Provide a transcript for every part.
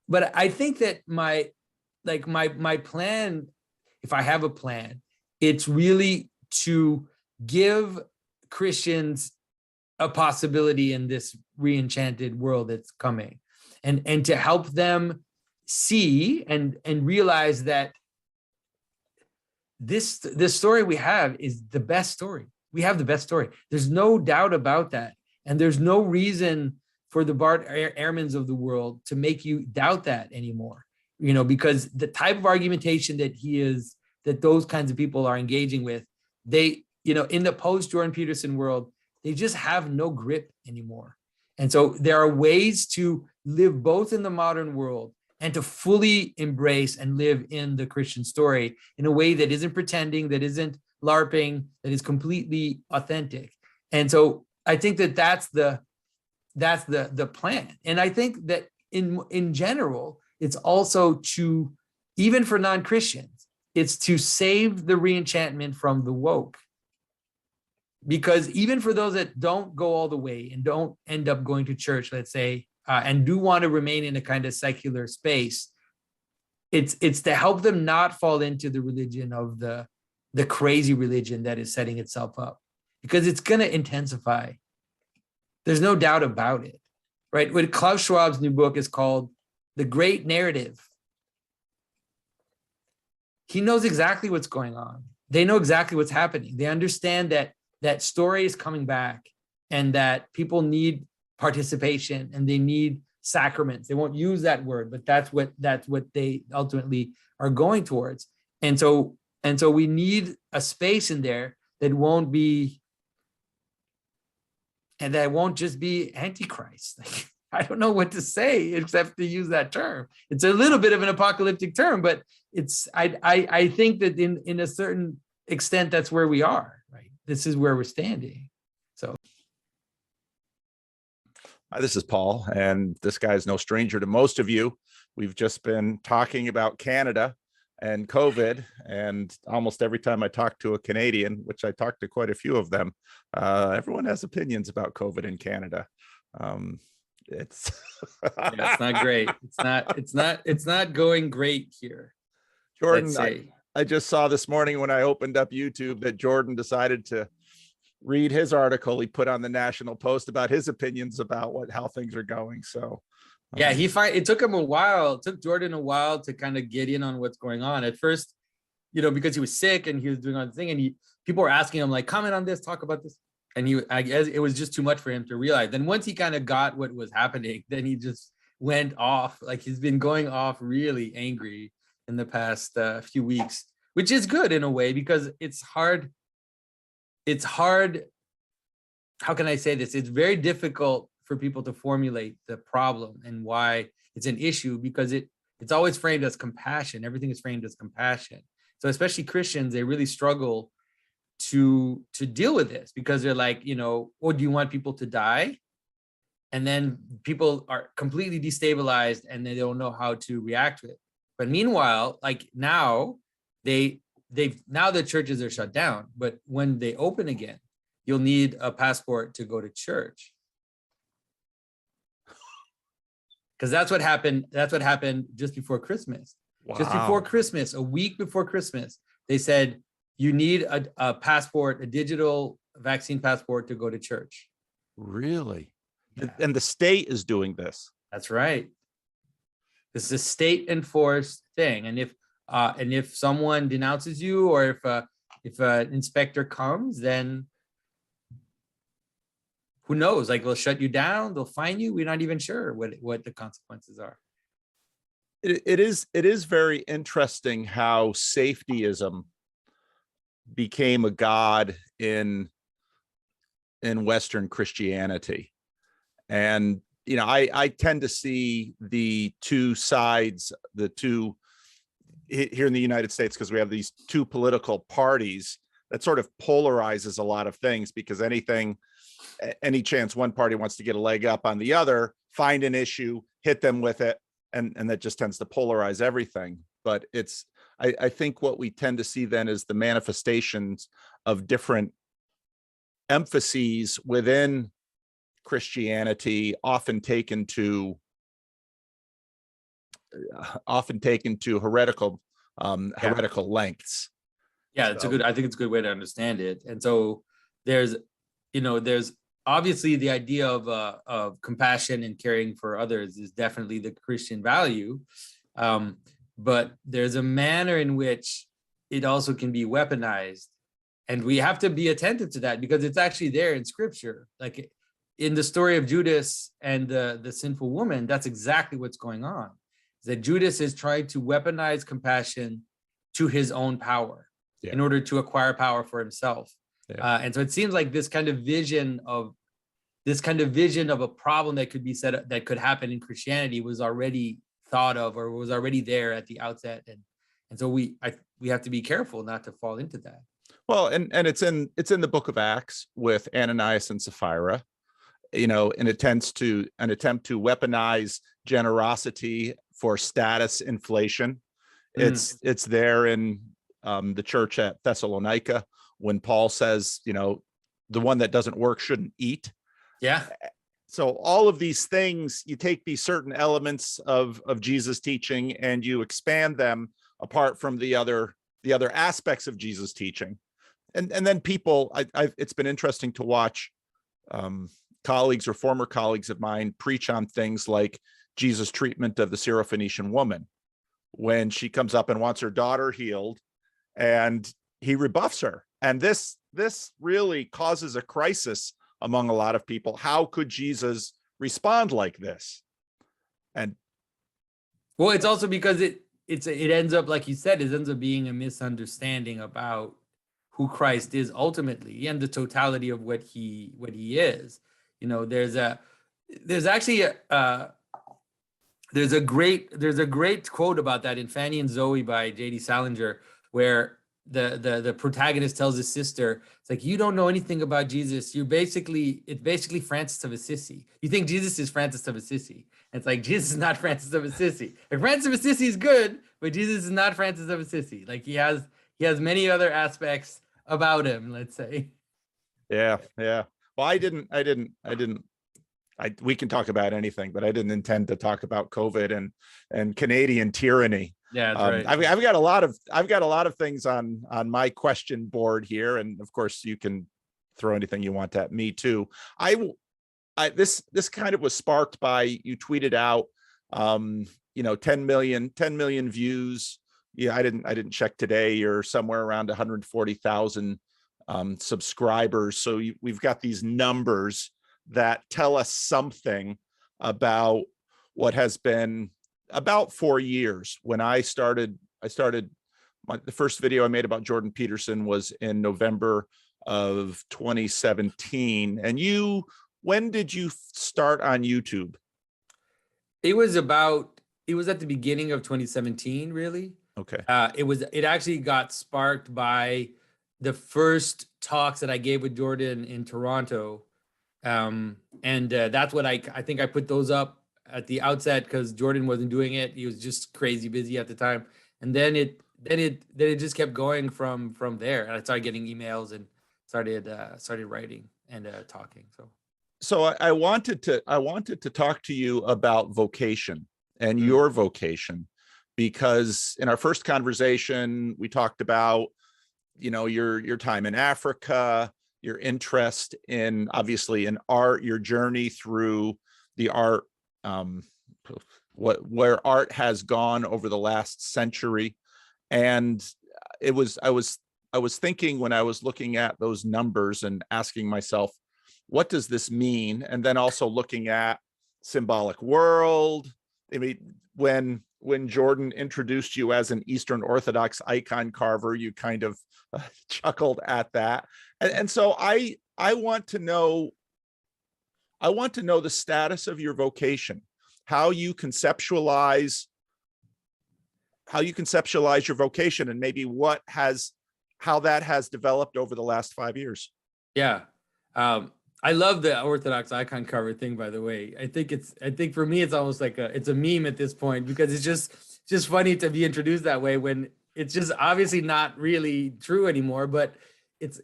but I think that my plan, if I have a plan, it's really to give Christians a possibility in this re-enchanted world that's coming, and to help them see and realize that this story we have is the best story. We have the best story. There's no doubt about that. And there's no reason for the Bart Ehrmans of the world to make you doubt that anymore, because the type of argumentation that those kinds of people are engaging with, they, in the post-Jordan Peterson world, they just have no grip anymore. And so there are ways to live both in the modern world and to fully embrace and live in the Christian story in a way that isn't pretending, that isn't LARPing, that is completely authentic. And so I think that that's the plan. And I think that in general, it's also to, even for non-Christians, it's to save the re-enchantment from the woke. Because even for those that don't go all the way and don't end up going to church, let's say, and do want to remain in a kind of secular space, it's to help them not fall into the religion of the crazy religion that is setting itself up, because it's going to intensify. There's no doubt about it, right? What Klaus Schwab's new book is called The Great Narrative. He knows exactly what's going on. They know exactly what's happening. They understand that story is coming back, and that people need participation and they need sacraments. They won't use that word, but that's what they ultimately are going towards. And so we need a space in there that won't just be Antichrist. I don't know what to say except to use that term. It's a little bit of an apocalyptic term, but I think that in a certain extent, that's where we are, right? This is where we're standing. So. Hi, this is Paul, and this guy's no stranger to most of you. We've just been talking about Canada and COVID, and almost every time I talk to a Canadian, which I talk to quite a few of them, everyone has opinions about COVID in Canada. It's yeah, it's not great. It's not going great here. Jordan, I just saw this morning when I opened up YouTube that Jordan decided to read his article he put on the National Post about his opinions about how things are going. So yeah, it took him a while. It took Jordan a while to kind of get in on what's going on. At first, because he was sick and he was doing other thing, and people were asking him, like, comment on this, talk about this. And I guess it was just too much for him to realize. Then once he kind of got what was happening, then he just went off. Like, he's been going off really angry in the past few weeks, which is good in a way, because it's hard. How can I say this? It's very difficult for people to formulate the problem and why it's an issue, because it's always framed as compassion. Everything is framed as compassion. So especially Christians, they really struggle to deal with this, because they're like, do you want people to die? And then people are completely destabilized and they don't know how to react to it. But meanwhile, like now now the churches are shut down, but when they open again, you'll need a passport to go to church. Because that's what happened. That's what happened just before Christmas. Wow. Just before Christmas, a week before Christmas, they said you need a passport, a digital vaccine passport to go to church. Really? Yeah. And the state is doing this. That's right. This is a state enforced thing. And if someone denounces you, or if an inspector comes, then who knows? Like, they'll shut you down, they'll fine you. We're not even sure what the consequences are. It is very interesting how safetyism became a god in Western Christianity. And I tend to see the two sides, here in the United States, because we have these two political parties that sort of polarizes a lot of things, because any chance one party wants to get a leg up on the other, find an issue, hit them with it, and that just tends to polarize everything. But I think what we tend to see then is the manifestations of different emphases within Christianity, often taken to often taken to heretical lengths. Yeah, it's a good, I think it's a good way to understand it. And so there's, there's obviously the idea of compassion and caring for others is definitely the Christian value. But there's a manner in which it also can be weaponized. And we have to be attentive to that because it's actually there in scripture. Like in the story of Judas and the sinful woman, that's exactly what's going on. Is that Judas is trying to weaponize compassion to his own power in order to acquire power for himself. And so it seems like this kind of vision of a problem that could be that could happen in Christianity was already thought of or was already there at the outset. And so we have to be careful not to fall into that. Well, and it's in the book of Acts with Ananias and Sapphira, an attempt to weaponize generosity for status inflation. It's there in the church at Thessalonica when Paul says, the one that doesn't work shouldn't eat. Yeah. So all of these things, you take these certain elements of Jesus' teaching and you expand them apart from the other aspects of Jesus' teaching. And then people, it's been interesting to watch colleagues or former colleagues of mine preach on things like Jesus' treatment of the Syrophoenician woman when she comes up and wants her daughter healed, and he rebuffs her. And this really causes a crisis among a lot of people. How could Jesus respond like this? And well, it's also because it ends up, like you said, it ends up being a misunderstanding about who Christ is ultimately and the totality of what he is. There's a great quote about that in Fanny and Zoe by J.D. Salinger, where the protagonist tells his sister, it's like, you don't know anything about Jesus. It's basically Francis of Assisi. You think Jesus is Francis of Assisi. And it's like, Jesus is not Francis of Assisi. Like, Francis of Assisi is good, but Jesus is not Francis of Assisi. Like he has many other aspects about him, let's say. Yeah. Well, we can talk about anything, but I didn't intend to talk about COVID and Canadian tyranny. Yeah, that's right. I've got a lot of things on my question board here, and of course you can throw anything you want at me too. This kind of was sparked by, you tweeted out, 10 million views. Yeah, I didn't check today. You're somewhere around 140,000 subscribers. So we've got these numbers that tell us something about what has been about 4 years. When I started the first video I made about Jordan Peterson was in November of 2017. And when did you start on YouTube? It was at the beginning of 2017, really. Okay. It actually got sparked by the first talks that I gave with Jordan in Toronto. That's what I think I put those up at the outset because Jordan wasn't doing it. He was just crazy busy at the time. And then it just kept going from there. And I started getting emails and started writing and talking. So I wanted to talk to you about vocation and your vocation, because in our first conversation, we talked about, your time in Africa, your interest in, obviously, in art, your journey through the art, where art has gone over the last century. And I was thinking, when I was looking at those numbers and asking myself, what does this mean? And then also looking at symbolic world. I mean, when Jordan introduced you as an Eastern Orthodox icon carver, you kind of chuckled at that. And so I want to know the status of your vocation, how you conceptualize your vocation, and maybe how that has developed over the last 5 years. Yeah. I love the Orthodox icon carver thing, by the way. I think for me, it's almost like it's a meme at this point, because it's just funny to be introduced that way when it's just obviously not really true anymore, but it's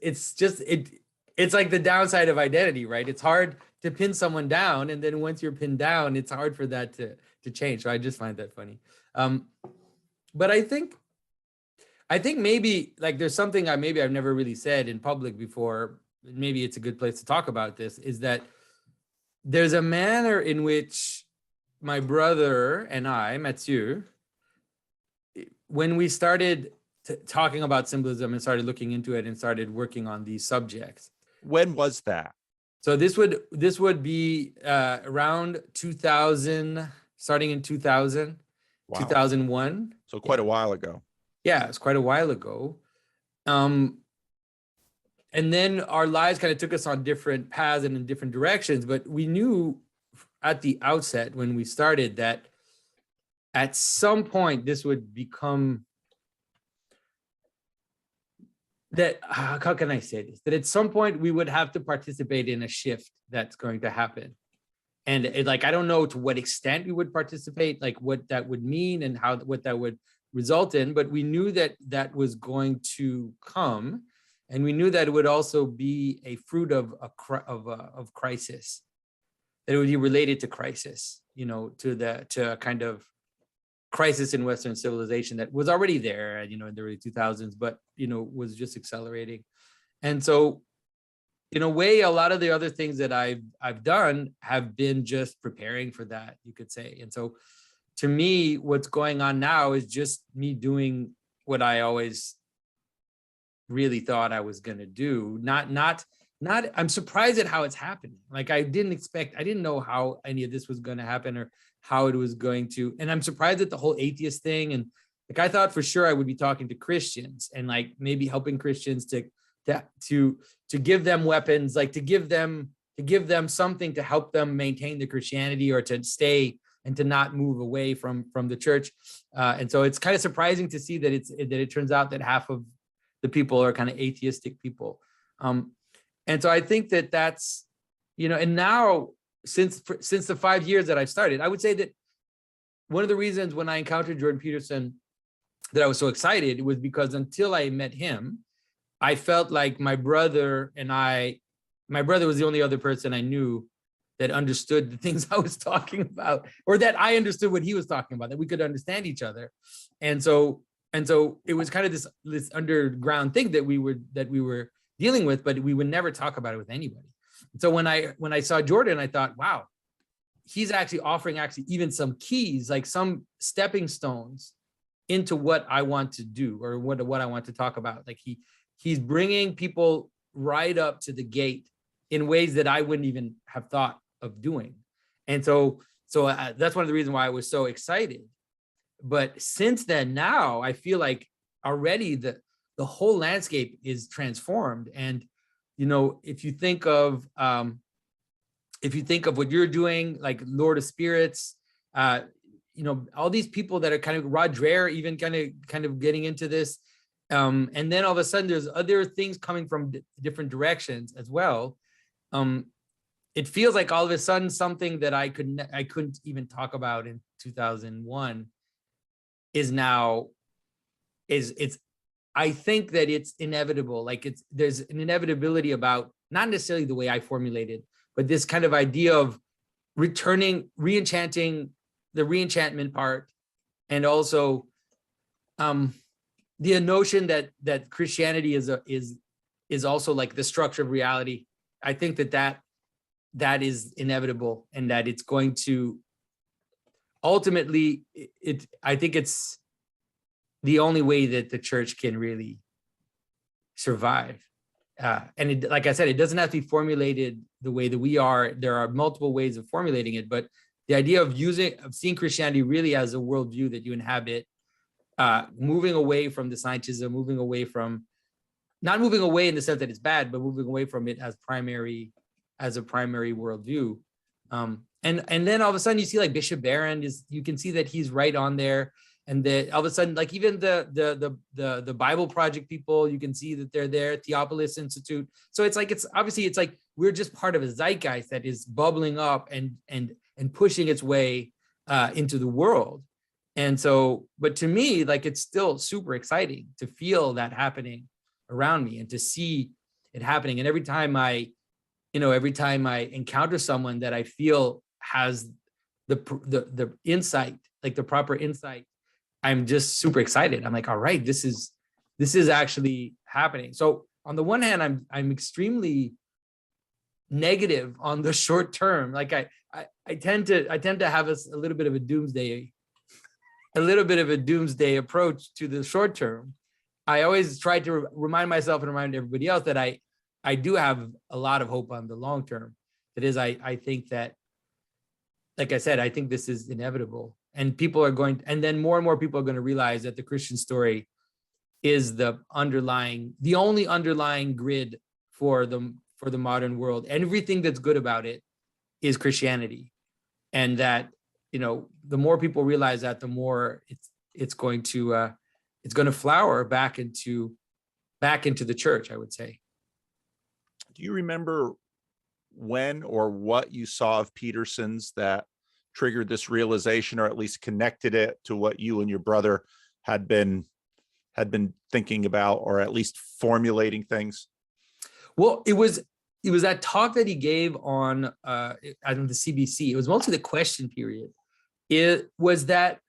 like the downside of identity, right? It's hard to pin someone down. And then once you're pinned down, it's hard for that to to change. So I just find that funny. But I think maybe like there's something maybe I've never really said in public before. Maybe it's a good place to talk about this, is that there's a manner in which my brother and I, Mathieu, when we started talking about symbolism and started looking into it and started working on these subjects. When was that? So this would be around 2000, starting in 2000, wow. 2001. So quite a while ago. Yeah, it's quite a while ago. And then our lives kind of took us on different paths and in different directions, but we knew at the outset when we started that at some point this would become that, how can I say this? That at some point we would have to participate in a shift that's going to happen. And I don't know to what extent we would participate, like what that would mean and what that would result in, but we knew that that was going to come. And we knew that it would also be a fruit of crisis, that it would be related to crisis, to a kind of crisis in Western civilization that was already there, in the early 2000s, but, was just accelerating. And so in a way, a lot of the other things that I've done have been just preparing for that, you could say. And so to me, what's going on now is just me doing what I always really thought I was going to do. Not, I'm surprised at how it's happening. Like I didn't know how any of this was going to happen or how it was going to, and I'm surprised at the whole atheist thing. And like, I thought for sure I would be talking to Christians and like maybe helping Christians to give them weapons, like to give them something to help them maintain their Christianity or to stay and to not move away from the church. And so it's kind of surprising to see that it turns out that half of the people are kind of atheistic people. And so I think that's, and now since the 5 years that I've started, I would say that one of the reasons when I encountered Jordan Peterson that I was so excited was because until I met him, I felt like my brother was the only other person I knew that understood the things I was talking about, or that I understood what he was talking about, that we could understand each other. And so it was kind of this underground thing that we were dealing with, but we would never talk about it with anybody. So when I saw Jordan, I thought, wow, he's actually offering even some keys, like some stepping stones into what I want to do or what I want to talk about. Like he's bringing people right up to the gate in ways that I wouldn't even have thought of doing. And so that's one of the reasons why I was so excited. But since then, now I feel like already the whole landscape is transformed. And, if you think of what you're doing, like Lord of Spirits, all these people that are kind of Rod Dreher, even kind of getting into this. And then all of a sudden there's other things coming from different directions as well. It feels like all of a sudden something that I couldn't even talk about in 2001 is now I think that it's inevitable. Like there's an inevitability about not necessarily the way I formulated, but this kind of idea of re-enchanting the re-enchantment part, and also the notion that Christianity is also like the structure of reality. I think that is inevitable, and that it's going to ultimately, I think it's the only way that the church can really survive. And like I said, it doesn't have to be formulated the way that we are. There are multiple ways of formulating it, but the idea of seeing Christianity really as a worldview that you inhabit, moving away from the scientism, not moving away in the sense that it's bad, but moving away from it as a primary worldview. And then all of a sudden you see like Bishop Barron you can see that he's right on there. And that all of a sudden, like even the Bible Project people, you can see that they're there, Theopolis Institute. So it's like we're just part of a zeitgeist that is bubbling up and pushing its way into the world. And so, but to me, like it's still super exciting to feel that happening around me and to see it happening. And every time I encounter someone that I feel has the insight, like the proper insight, I'm just super excited. I'm like, all right, this is actually happening. So on the one hand, I'm extremely negative on the short term. Like I tend to have a little bit of a doomsday approach to the short term. I always try to remind myself and remind everybody else that I do have a lot of hope on the long term. That is, I think that, like I said, I think this is inevitable, and people are going, and then more and more people are going to realize that the Christian story is the only underlying grid for the modern world. Everything that's good about it is Christianity, and that, you know, the more people realize that, the more it's going to flower back into the church, I would say. Do you remember when or what you saw of Peterson's that triggered this realization, or at least connected it to what you and your brother had been thinking about, or at least formulating things? Well, it was that talk that he gave on the CBC. It was mostly the question period. It was that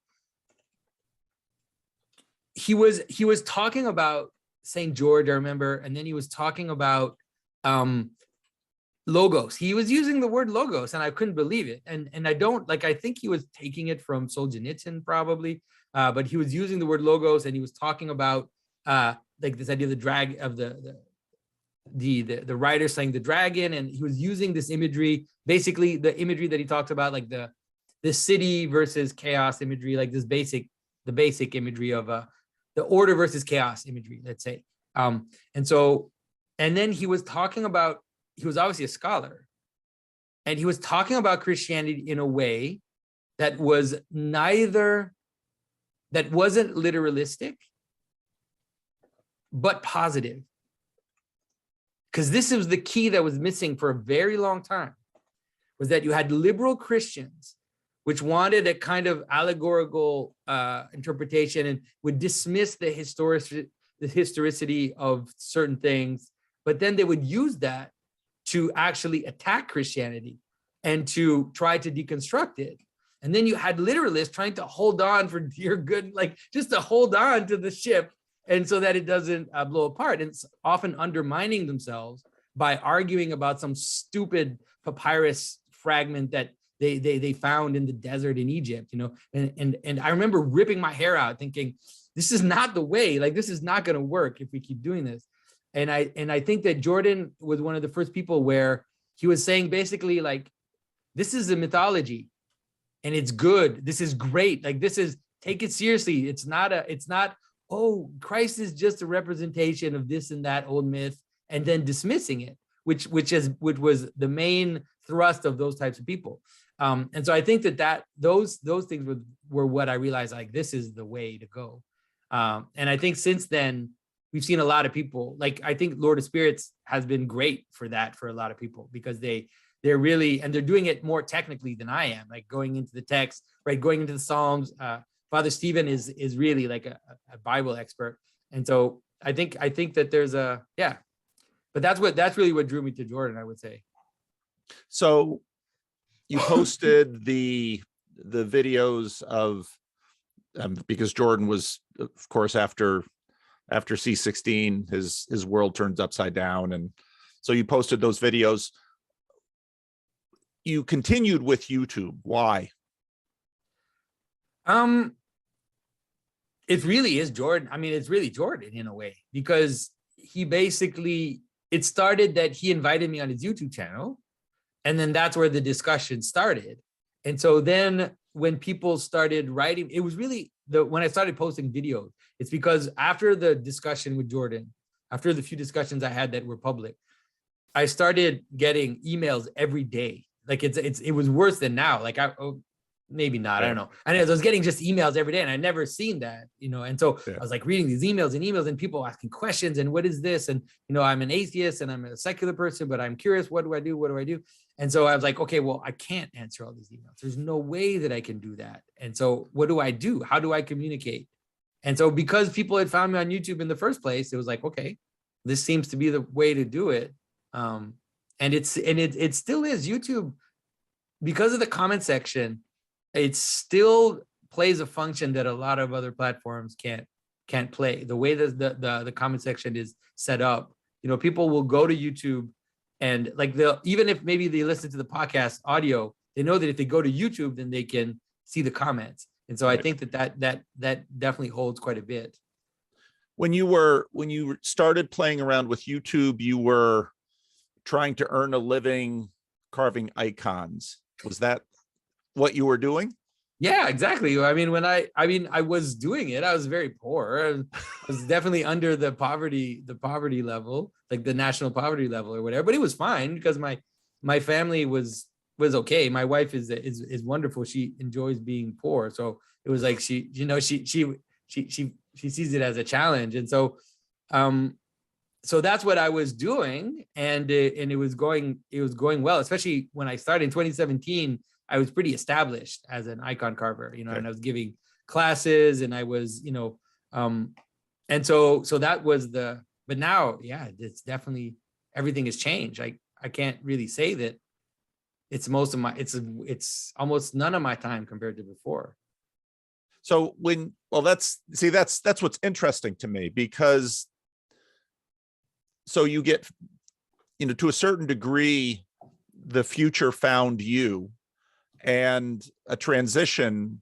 he was talking about St. George, I remember, and then he was talking about logos. He was using the word logos, and I couldn't believe it. And I don't, like, I think he was taking it from Solzhenitsyn probably, but he was using the word logos, and he was talking about like this idea of the drag of the writer saying the dragon, and he was using this imagery, basically the imagery that he talks about, like the city versus chaos imagery, like the basic imagery of the order versus chaos imagery, let's say. And then he was talking about, he was obviously a scholar, and he was talking about Christianity in a way that wasn't literalistic, but positive. Because this was the key that was missing for a very long time, was that you had liberal Christians, which wanted a kind of allegorical interpretation and would dismiss the historicity of certain things, but then they would use that to actually attack Christianity and to try to deconstruct it. And then you had literalists trying to hold on for dear good, like just to hold on to the ship, and so that it doesn't blow apart. And it's often undermining themselves by arguing about some stupid papyrus fragment that they found in the desert in Egypt, you know. And I remember ripping my hair out thinking, this is not the way, like this is not going to work if we keep doing this. And I think that Jordan was one of the first people where he was saying basically, like, this is a mythology and it's good. This is great. Like, this is, take it seriously. It's not, oh, Christ is just a representation of this and that old myth, and then dismissing it, which was the main thrust of those types of people. And so I think that those things were what I realized, like, this is the way to go. And I think since then, we've seen a lot of people, like, I think Lord of Spirits has been great for that, for a lot of people, because they're really, and they're doing it more technically than I am, like going into the text, right? Going into the Psalms. Father Stephen is really like a Bible expert. And so I think that there's but that's really what drew me to Jordan, I would say. So you posted the videos of, because Jordan was, of course, after C16, his world turns upside down. And so you posted those videos. You continued with YouTube. Why? It really is Jordan. I mean, it's really Jordan in a way, because he basically, it started that he invited me on his YouTube channel, and then that's where the discussion started. And so then when people started writing, it was really when I started posting videos, it's because after the discussion with Jordan, after the few discussions I had that were public, I started getting emails every day. Like it was worse than now. Like maybe not, I don't know. I was getting just emails every day, and I never seen that, you know. And so I was like reading these emails and people asking questions, and what is this? And, you know, I'm an atheist and I'm a secular person, but I'm curious, what do I do? What do I do? And so I was like, okay, well, I can't answer all these emails. There's no way that I can do that. And so what do I do? How do I communicate? And so because people had found me on YouTube in the first place, it was like, okay, this seems to be the way to do it. And it still is. YouTube, because of the comment section, it still plays a function that a lot of other platforms can't play. The way that the comment section is set up, people will go to YouTube, and like even if maybe they listen to the podcast audio, they know that if they go to YouTube, then they can see the comments. And so I think that definitely holds quite a bit. When you started playing around with YouTube, you were trying to earn a living carving icons. Was that what you were doing? Yeah, exactly. I mean, I was doing it. I was very poor. I was definitely under the poverty level, like the national poverty level or whatever. But it was fine because my family was okay. My wife is wonderful. She enjoys being poor, so it was like she sees it as a challenge, and so so that's what I was doing, and it was going well, especially when I started in 2017. I was pretty established as an icon carver, and I was giving classes, and I was, and so that was but now, yeah, it's definitely, everything has changed. I can't really say that it's almost none of my time compared to before. So that's what's interesting to me, because so you get, to a certain degree, the future found you, and a transition,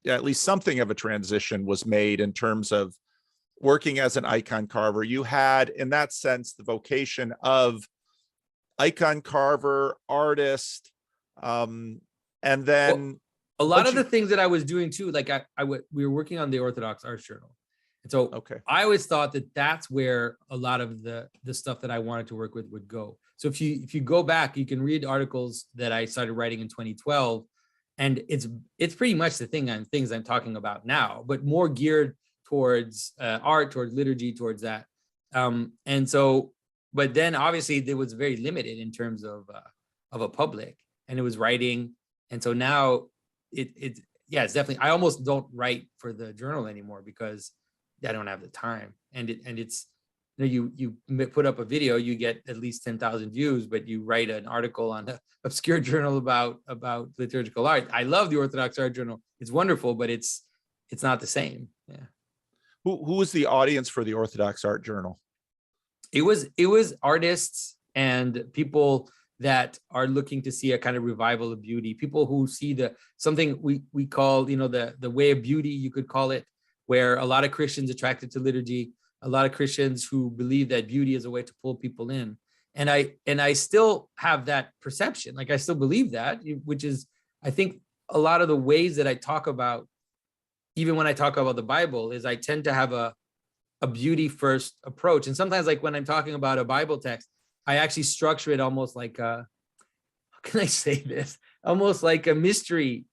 at least something of a transition, was made in terms of working as an icon carver. You had, in that sense, the vocation of icon carver, artist, and then a lot of the things that I was doing too, like we were working on the Orthodox Arts Journal. And so I always thought that that's where a lot of the stuff that I wanted to work with would go. So if you go back, you can read articles that I started writing in 2012, and it's pretty much the things I'm talking about now, but more geared towards art, towards liturgy, towards that. And so, but then obviously it was very limited in terms of a public, and it was writing. And so now it's definitely, I almost don't write for the journal anymore because I don't have the time. And it's, you put up a video, you get at least 10,000 views, but you write an article on an obscure journal about liturgical art. I love the Orthodox Art Journal. It's wonderful, but it's not the same. Yeah. Who was the audience for the Orthodox Art Journal? It was artists and people that are looking to see a kind of revival of beauty, people who see something we call, the way of beauty, you could call it, where a lot of Christians attracted to liturgy, a lot of Christians who believe that beauty is a way to pull people in. And I still have that perception. Like, I still believe that, which is, I think, a lot of the ways that I talk about, even when I talk about the Bible, is I tend to have a beauty first approach. And sometimes, like when I'm talking about a Bible text, I actually structure it almost like how can I say this? Almost like a mystery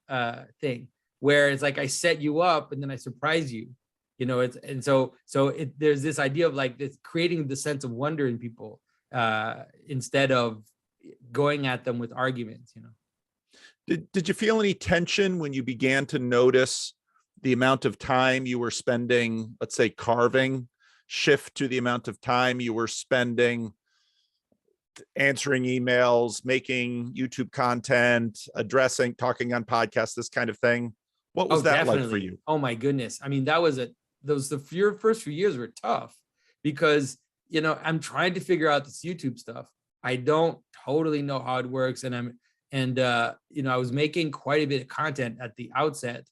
thing, where it's like I set you up and then I surprise you. There's this idea of like this, creating the sense of wonder in people instead of going at them with arguments. Did you feel any tension when you began to notice the amount of time you were spending, let's say, carving, shift to the amount of time you were spending answering emails, making YouTube content, talking on podcasts, this kind of thing? What was that like for you? Oh my goodness. I mean, the first few years were tough because, I'm trying to figure out this YouTube stuff. I don't totally know how it works. And I was making quite a bit of content at the outset.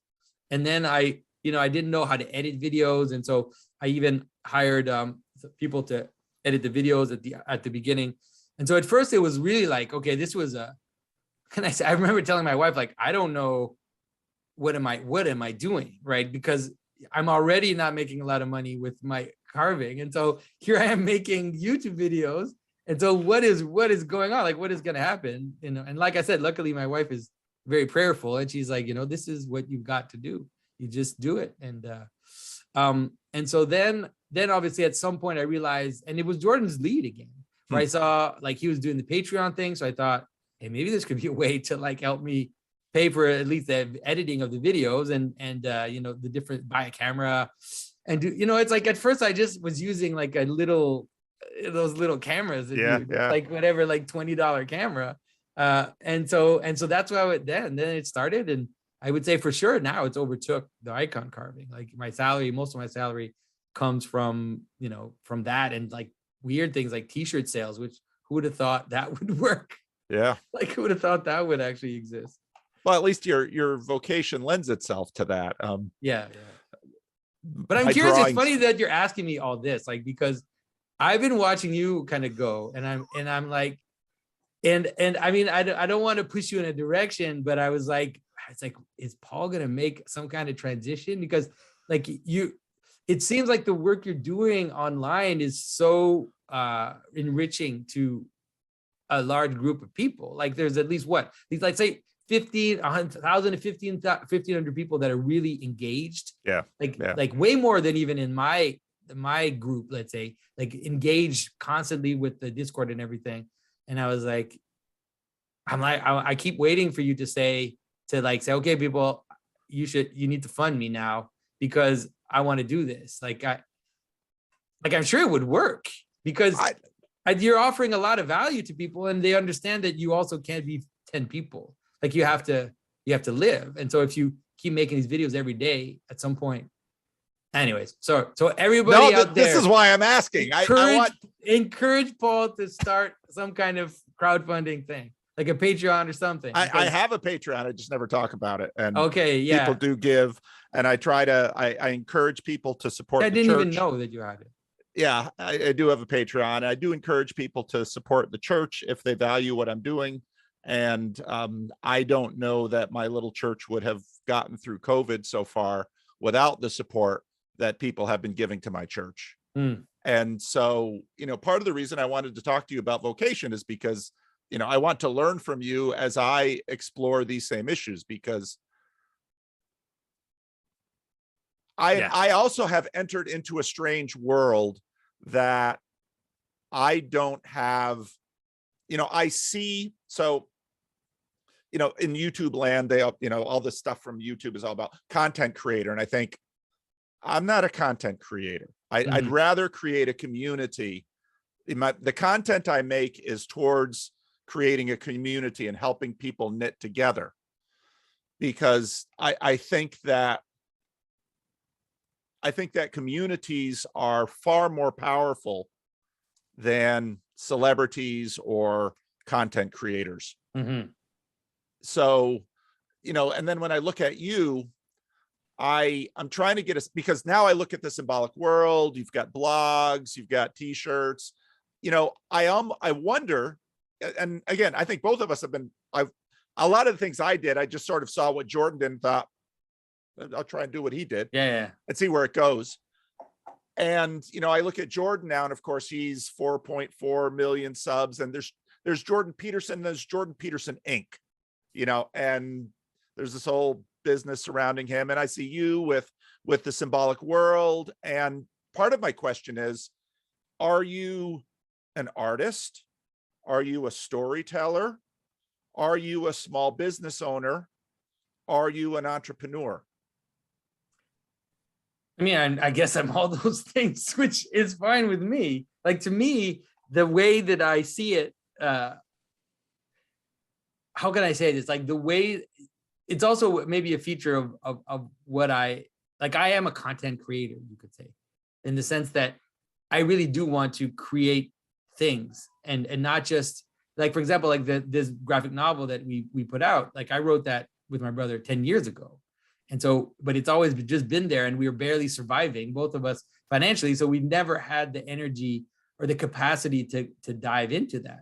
And then I didn't know how to edit videos. And so I even hired people to edit the videos at the beginning. And so at first it was really like, okay, this was I remember telling my wife, like, I don't know, what am I doing? Right. Because I'm already not making a lot of money with my carving. And so here I am making YouTube videos. And so what is going on? Like, what is going to happen? And like I said, luckily my wife is very prayerful, and she's like, this is what you've got to do. You just do it. And so then obviously at some point I realized, and it was Jordan's lead again, where I saw like he was doing the Patreon thing. So I thought, hey, maybe this could be a way to like help me pay for at least the editing of the videos and the different, buy a camera and do, it's like, at first I just was using like those little cameras, like whatever, like $20 camera. And so that's why then it started. I would say for sure now it's overtook the icon carving. Like my salary, most of my salary comes from, from that, and like weird things like t-shirt sales, which who would have thought that would work? Yeah. Like who would have thought that would actually exist? Well, at least your vocation lends itself to that. Yeah. But I'm My curious, it's drawings- funny that you're asking me all this, like, because I've been watching you kind of go, and I'm like, and I mean, I don't want to push you in a direction, but I was like, it's like, is Paul going to make some kind of transition? Because like it seems like the work you're doing online is so enriching to a large group of people. Like there's at least these, like say 1,000 to 1,500 people that are really engaged. Yeah. Like way more than even in my group, let's say, like engaged constantly with the Discord and everything. And I was like, I keep waiting for you to say, okay, people, you need to fund me now because I want to do this. I'm sure it would work because you're offering a lot of value to people, and they understand that you also can't be 10 people. Like you have to live. And so if you keep making these videos every day, at some point, anyways, so everybody out there, this is why I'm asking. Encourage Paul to start some kind of crowdfunding thing, like a Patreon or something. I have a Patreon. I just never talk about it. And okay, yeah, people do give, and I encourage people to support. I didn't even know that you had it. Yeah, I do have a Patreon. I do encourage people to support the church if they value what I'm doing. And I don't know that my little church would have gotten through COVID so far without the support that people have been giving to my church. And so, part of the reason I wanted to talk to you about vocation is because, I want to learn from you as I explore these same issues, because I also have entered into a strange world that I don't have, I see. So, in YouTube land, they, all this stuff from YouTube is all about content creator. And I think I'm not a content creator. I'd rather create a community. The content I make is towards creating a community and helping people knit together, because I think that communities are far more powerful than celebrities or content creators. So, and then when I look at you, I'm trying to get us, because now I look at the symbolic world, you've got blogs, you've got t-shirts, I wonder, and again, I think both of us have been, a lot of the things I did, I just sort of saw what Jordan did and thought, I'll try and do what he did. Yeah. And see where it goes. And, I look at Jordan now, and of course he's 4.4 million subs, and there's Jordan Peterson, there's Jordan Peterson Inc., and there's this whole business surrounding him. And I see you with the symbolic world. And part of my question is, are you an artist? Are you a storyteller? Are you a small business owner? Are you an entrepreneur? I mean, I guess I'm all those things, which is fine with me. Like, to me, the way that I see it, how can I say this? Like, the way, it's also maybe a feature of what I am a content creator, you could say, in the sense that I really do want to create things and not just, like, for example, like this graphic novel that we put out, like I wrote that with my brother 10 years ago. And so, but it's always just been there, and we were barely surviving, both of us financially. So we never had the energy or the capacity to dive into that.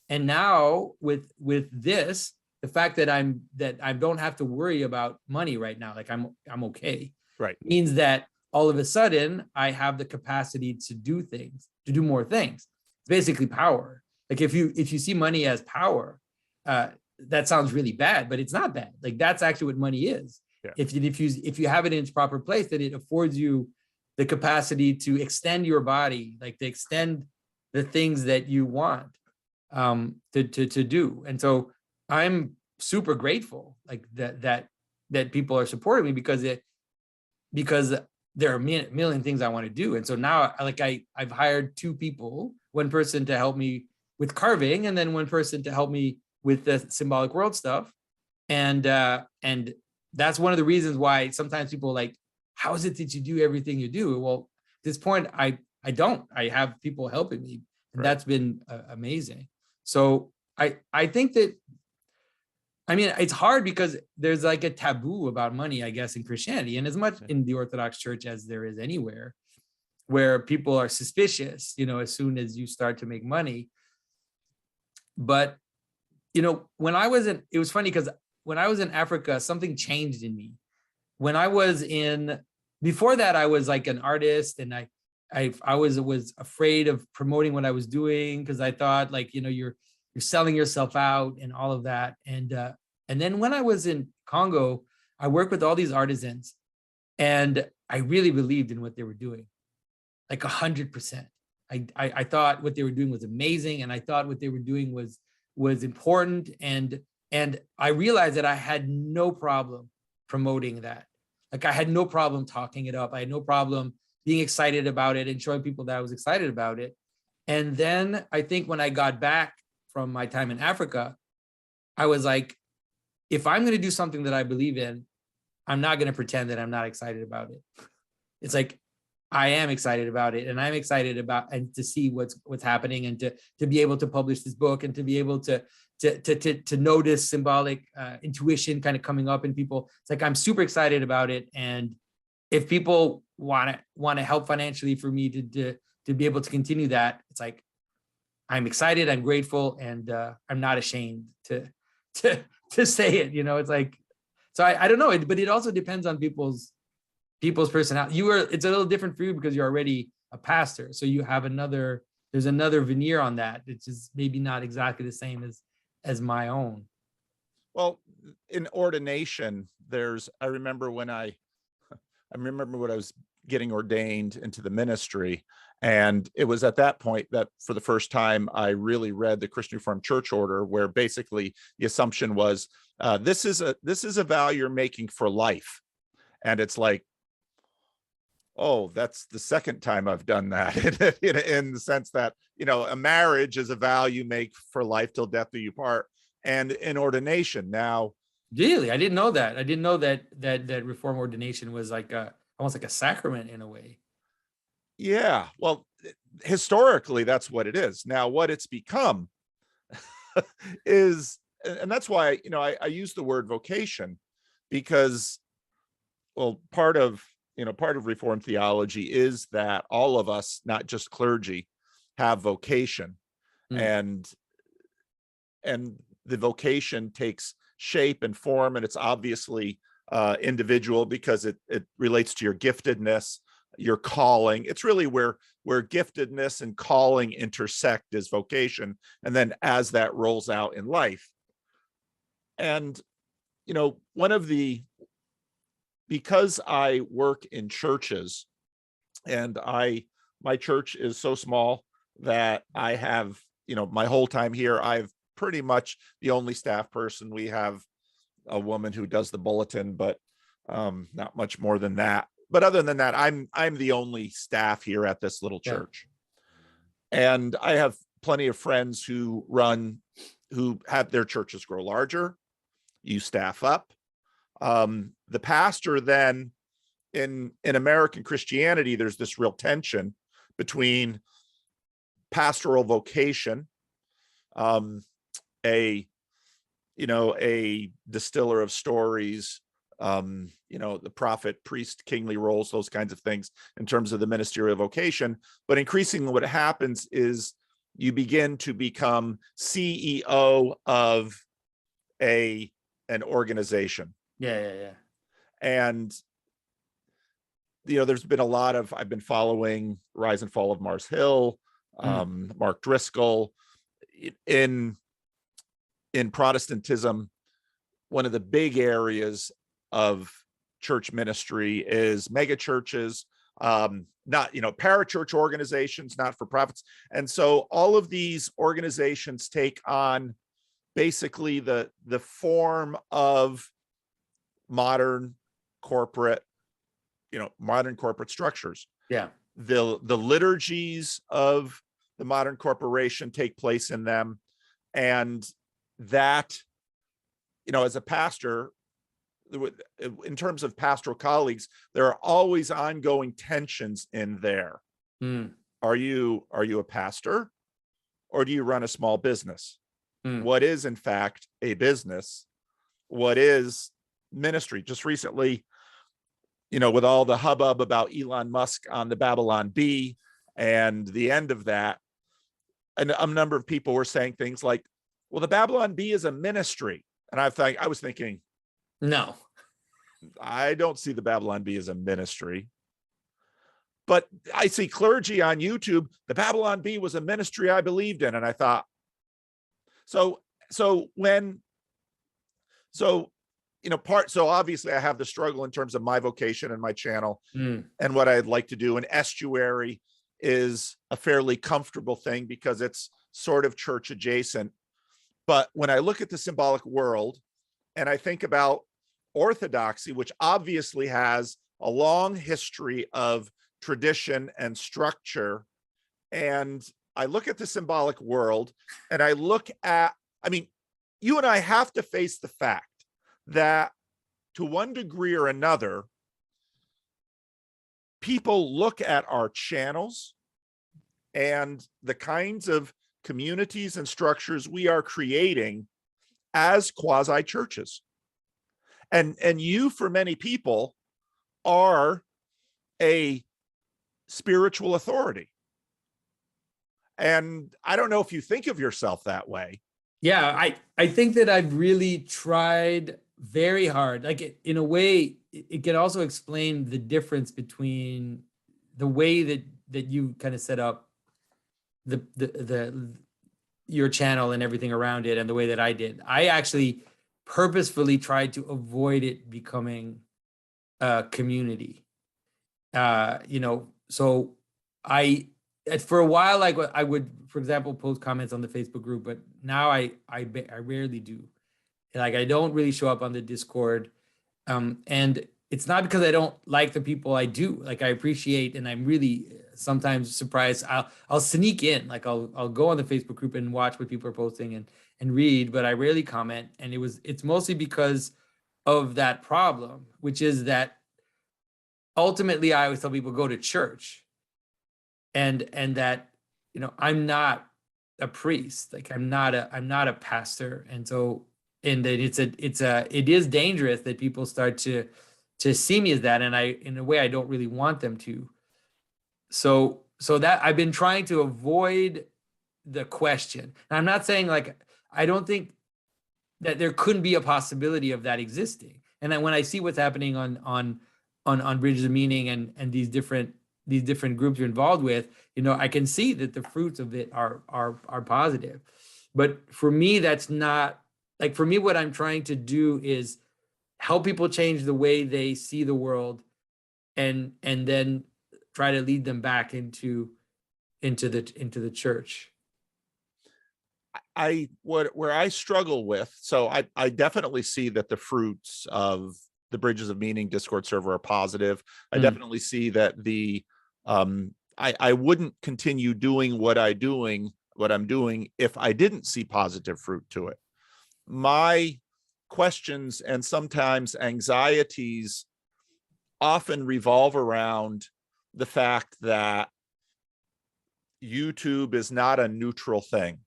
And now with this, the fact that I don't have to worry about money right now, like I'm okay. Right. Means that all of a sudden I have the capacity to do things, to do more things. It's basically power. Like if you see money as power, that sounds really bad, but it's not bad. Like that's actually what money is. Yeah. If you have it in its proper place, then it affords you the capacity to extend your body, like to extend the things that you want to do. And so I'm super grateful, like that people are supporting me, because there are a million things I want to do. And so now, like I've hired 2 people, one person to help me with carving, and then one person to help me with the symbolic world stuff. And that's one of the reasons why sometimes people are like, how is it that you do everything you do? Well, at this point, I don't. I have people helping me, and Right. that's been amazing. So I think that, I mean, it's hard because there's like a taboo about money, I guess, in Christianity, and as much in the Orthodox Church as there is anywhere, where people are suspicious, you know, as soon as you start to make money. But, you know, when I was in, it was funny because when I was in Africa, something changed in me. When I was in, before that, I was like an artist, and I was afraid of promoting what I was doing because I thought, like, you know, you're selling yourself out and all of that. And then when I was in Congo, I worked with all these artisans, and I really believed in what they were doing, like 100%. I thought what they were doing was amazing, and I thought what they were doing was important, and I realized that I had no problem promoting that. Like, I had no problem talking it up. I had no problem being excited about it and showing people that I was excited about it. And then I think when I got back from my time in Africa, I was like, if I'm going to do something that I believe in, I'm not going to pretend that I'm not excited about it. It's like, I am excited about it, and I'm excited about, and to see what's happening, and to be able to publish this book, and to be able to notice symbolic intuition kind of coming up in people. It's like, I'm super excited about it, and if people want to help financially for me to be able to continue that, it's like, I'm excited, I'm grateful, and I'm not ashamed to say it. You know, it's like, so I don't know, but it also depends on people's personality. It's a little different for you because you're already a pastor, so you have there's another veneer on that, which is maybe not exactly the same as my own. Well, in ordination, I remember when I was getting ordained into the ministry, and it was at that point that for the first time I really read the Christian Reformed Church Order, where basically the assumption was, this is a vow you're making for life. And it's like, oh, that's the second time I've done that in the sense that, you know, a marriage is a vow you make for life till death do you part. And in ordination now. Really? I didn't know that. I didn't know that Reform ordination was like almost like a sacrament in a way. Yeah, well, historically, that's what it is. Now, what it's become is, and that's why, you know, I use the word vocation, because, well, part of Reformed theology is that all of us, not just clergy, have vocation. And the vocation takes shape and form, and it's obviously individual because it relates to your giftedness, your calling. It's really where giftedness and calling intersect is vocation, and then as that rolls out in life. And, you know, because I work in churches, and my church is so small that I have, you know, my whole time here, I've pretty much the only staff person. We have a woman who does the bulletin, but not much more than that. But other than that, I'm the only staff here at this little church. Yeah. And I have plenty of friends who have their churches grow larger. You staff up. The pastor then, in American Christianity, there's this real tension between pastoral vocation, a distiller of stories, the prophet, priest, kingly roles, those kinds of things in terms of the ministerial vocation. But increasingly what happens is you begin to become CEO of an organization. Yeah. And, you know, there's been I've been following Rise and Fall of Mars Hill, Mark Driscoll. In Protestantism, one of the big areas of church ministry is mega churches, not, parachurch organizations, not for profits. And so all of these organizations take on basically the form of modern corporate structures. Yeah. The liturgies of the modern corporation take place in them. And that, as a pastor, in terms of pastoral colleagues, there are always ongoing tensions in there. Mm. Are you a pastor, or do you run a small business? Mm. What is in fact a business? What is ministry? Just recently, with all the hubbub about Elon Musk on the Babylon Bee and the end of that, and a number of people were saying things like, well, the Babylon Bee is a ministry. And I was thinking, No. I don't see the Babylon Bee as a ministry. But I see clergy on YouTube, the Babylon Bee was a ministry I believed in. And I thought, so obviously I have the struggle in terms of my vocation and my channel and what I'd like to do. And estuary is a fairly comfortable thing because it's sort of church adjacent. But when I look at the symbolic world and I think about orthodoxy, which obviously has a long history of tradition and structure, and I look at the symbolic world and I look at, you and I have to face the fact that to one degree or another, people look at our channels and the kinds of communities and structures we are creating as quasi churches. And you, for many people, are a spiritual authority. And I don't know if you think of yourself that way. Yeah, I think that I've really tried very hard. Like in a way, it can also explain the difference between the way that you kind of set up your channel and everything around it and the way that I did. I actually purposefully tried to avoid it becoming a community. So for a while, like I would, for example, post comments on the Facebook group, but now I rarely do. Like I don't really show up on the Discord, and it's not because I don't like the people I do. Like I appreciate, and I'm really sometimes surprised. I'll sneak in, like I'll go on the Facebook group and watch what people are posting and read, but I rarely comment. And it's mostly because of that problem, which is that ultimately I always tell people go to church, and that I'm not a priest, like I'm not a pastor, and that it is dangerous that people start to see me as that, and in a way I don't really want them to. So that I've been trying to avoid the question. And I'm not saying like I don't think that there couldn't be a possibility of that existing. And then when I see what's happening on Bridges of Meaning and these different groups you're involved with, I can see that the fruits of it are positive. But for me, that's not like, for me, what I'm trying to do is help people change the way they see the world, and then try to lead them back into the church. Where I struggle with, so I definitely see that the fruits of the Bridges of Meaning Discord server are positive. I definitely see that I wouldn't continue doing what I'm doing if I didn't see positive fruit to it. My questions and sometimes anxieties often revolve around the fact that YouTube is not a neutral thing.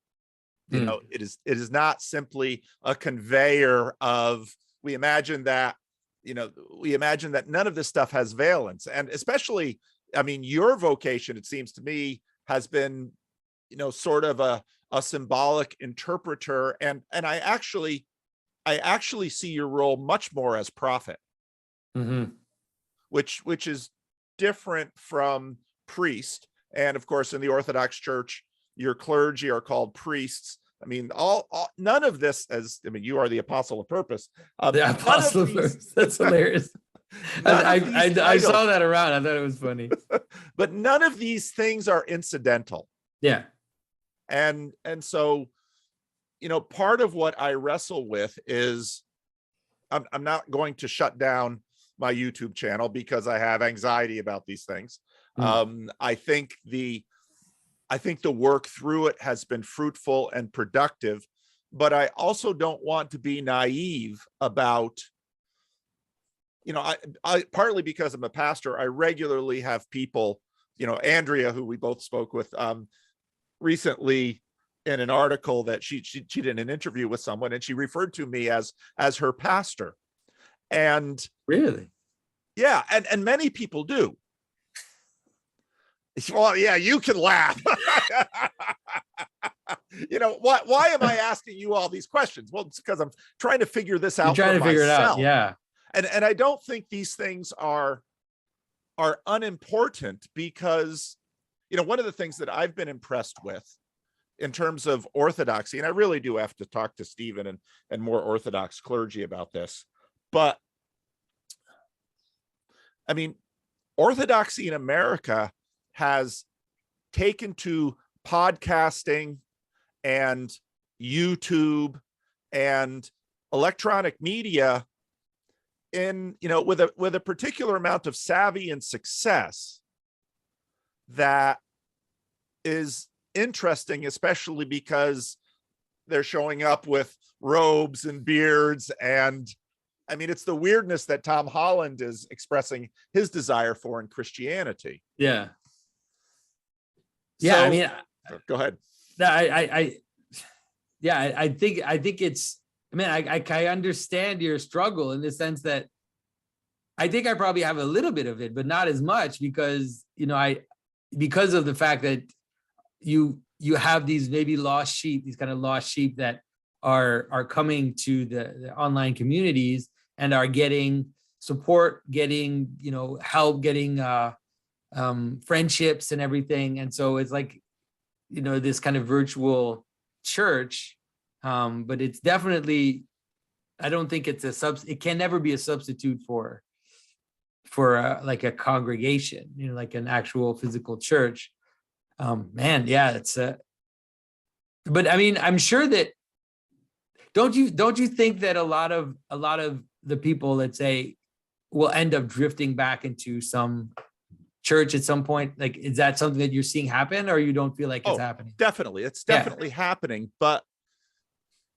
It is not simply a conveyor of, we imagine that none of this stuff has valence. And especially, your vocation, it seems to me, has been, sort of a symbolic interpreter. And I actually see your role much more as prophet, which is different from priest. And of course, in the Orthodox Church, your clergy are called priests. None of this, you are the apostle of purpose. The apostle of purpose. That's hilarious. I saw that around. I thought it was funny. But none of these things are incidental. Yeah. And so, part of what I wrestle with is I'm not going to shut down my YouTube channel because I have anxiety about these things. I think the work through it has been fruitful and productive, but I also don't want to be naive about I partly because I'm a pastor, I regularly have people, Andrea, who we both spoke with recently in an article that she did an interview with someone, and she referred to me as her pastor. And really, yeah, and many people do. Well, yeah, you can laugh. Why am I asking you all these questions? Well, it's because I'm trying to figure this out. you're trying to figure it out. Yeah. And I don't think these things are unimportant, because, one of the things that I've been impressed with in terms of orthodoxy, and I really do have to talk to Stephen and more Orthodox clergy about this, but I mean, orthodoxy in America has taken to podcasting and YouTube and electronic media with a particular amount of savvy and success that is interesting, especially because they're showing up with robes and beards. And I mean, it's the weirdness that Tom Holland is expressing his desire for in Christianity. Yeah. Yeah. So, I mean, go ahead. I think it's, I mean, I understand your struggle in the sense that I think I probably have a little bit of it, but not as much, because, because of the fact that you have these maybe lost sheep, these kind of lost sheep that are coming to the online communities and are getting support, getting, help, getting friendships and everything. And so it's like, this kind of virtual church, but it's definitely, I don't think it's it can never be a substitute for like a congregation, like an actual physical church. Man, yeah, it's but I mean, I'm sure that, don't you think that a lot of the people, let's say, will end up drifting back into some church at some point? Like, is that something that you're seeing happen, or you don't feel like it's happening? Definitely. It's definitely happening. But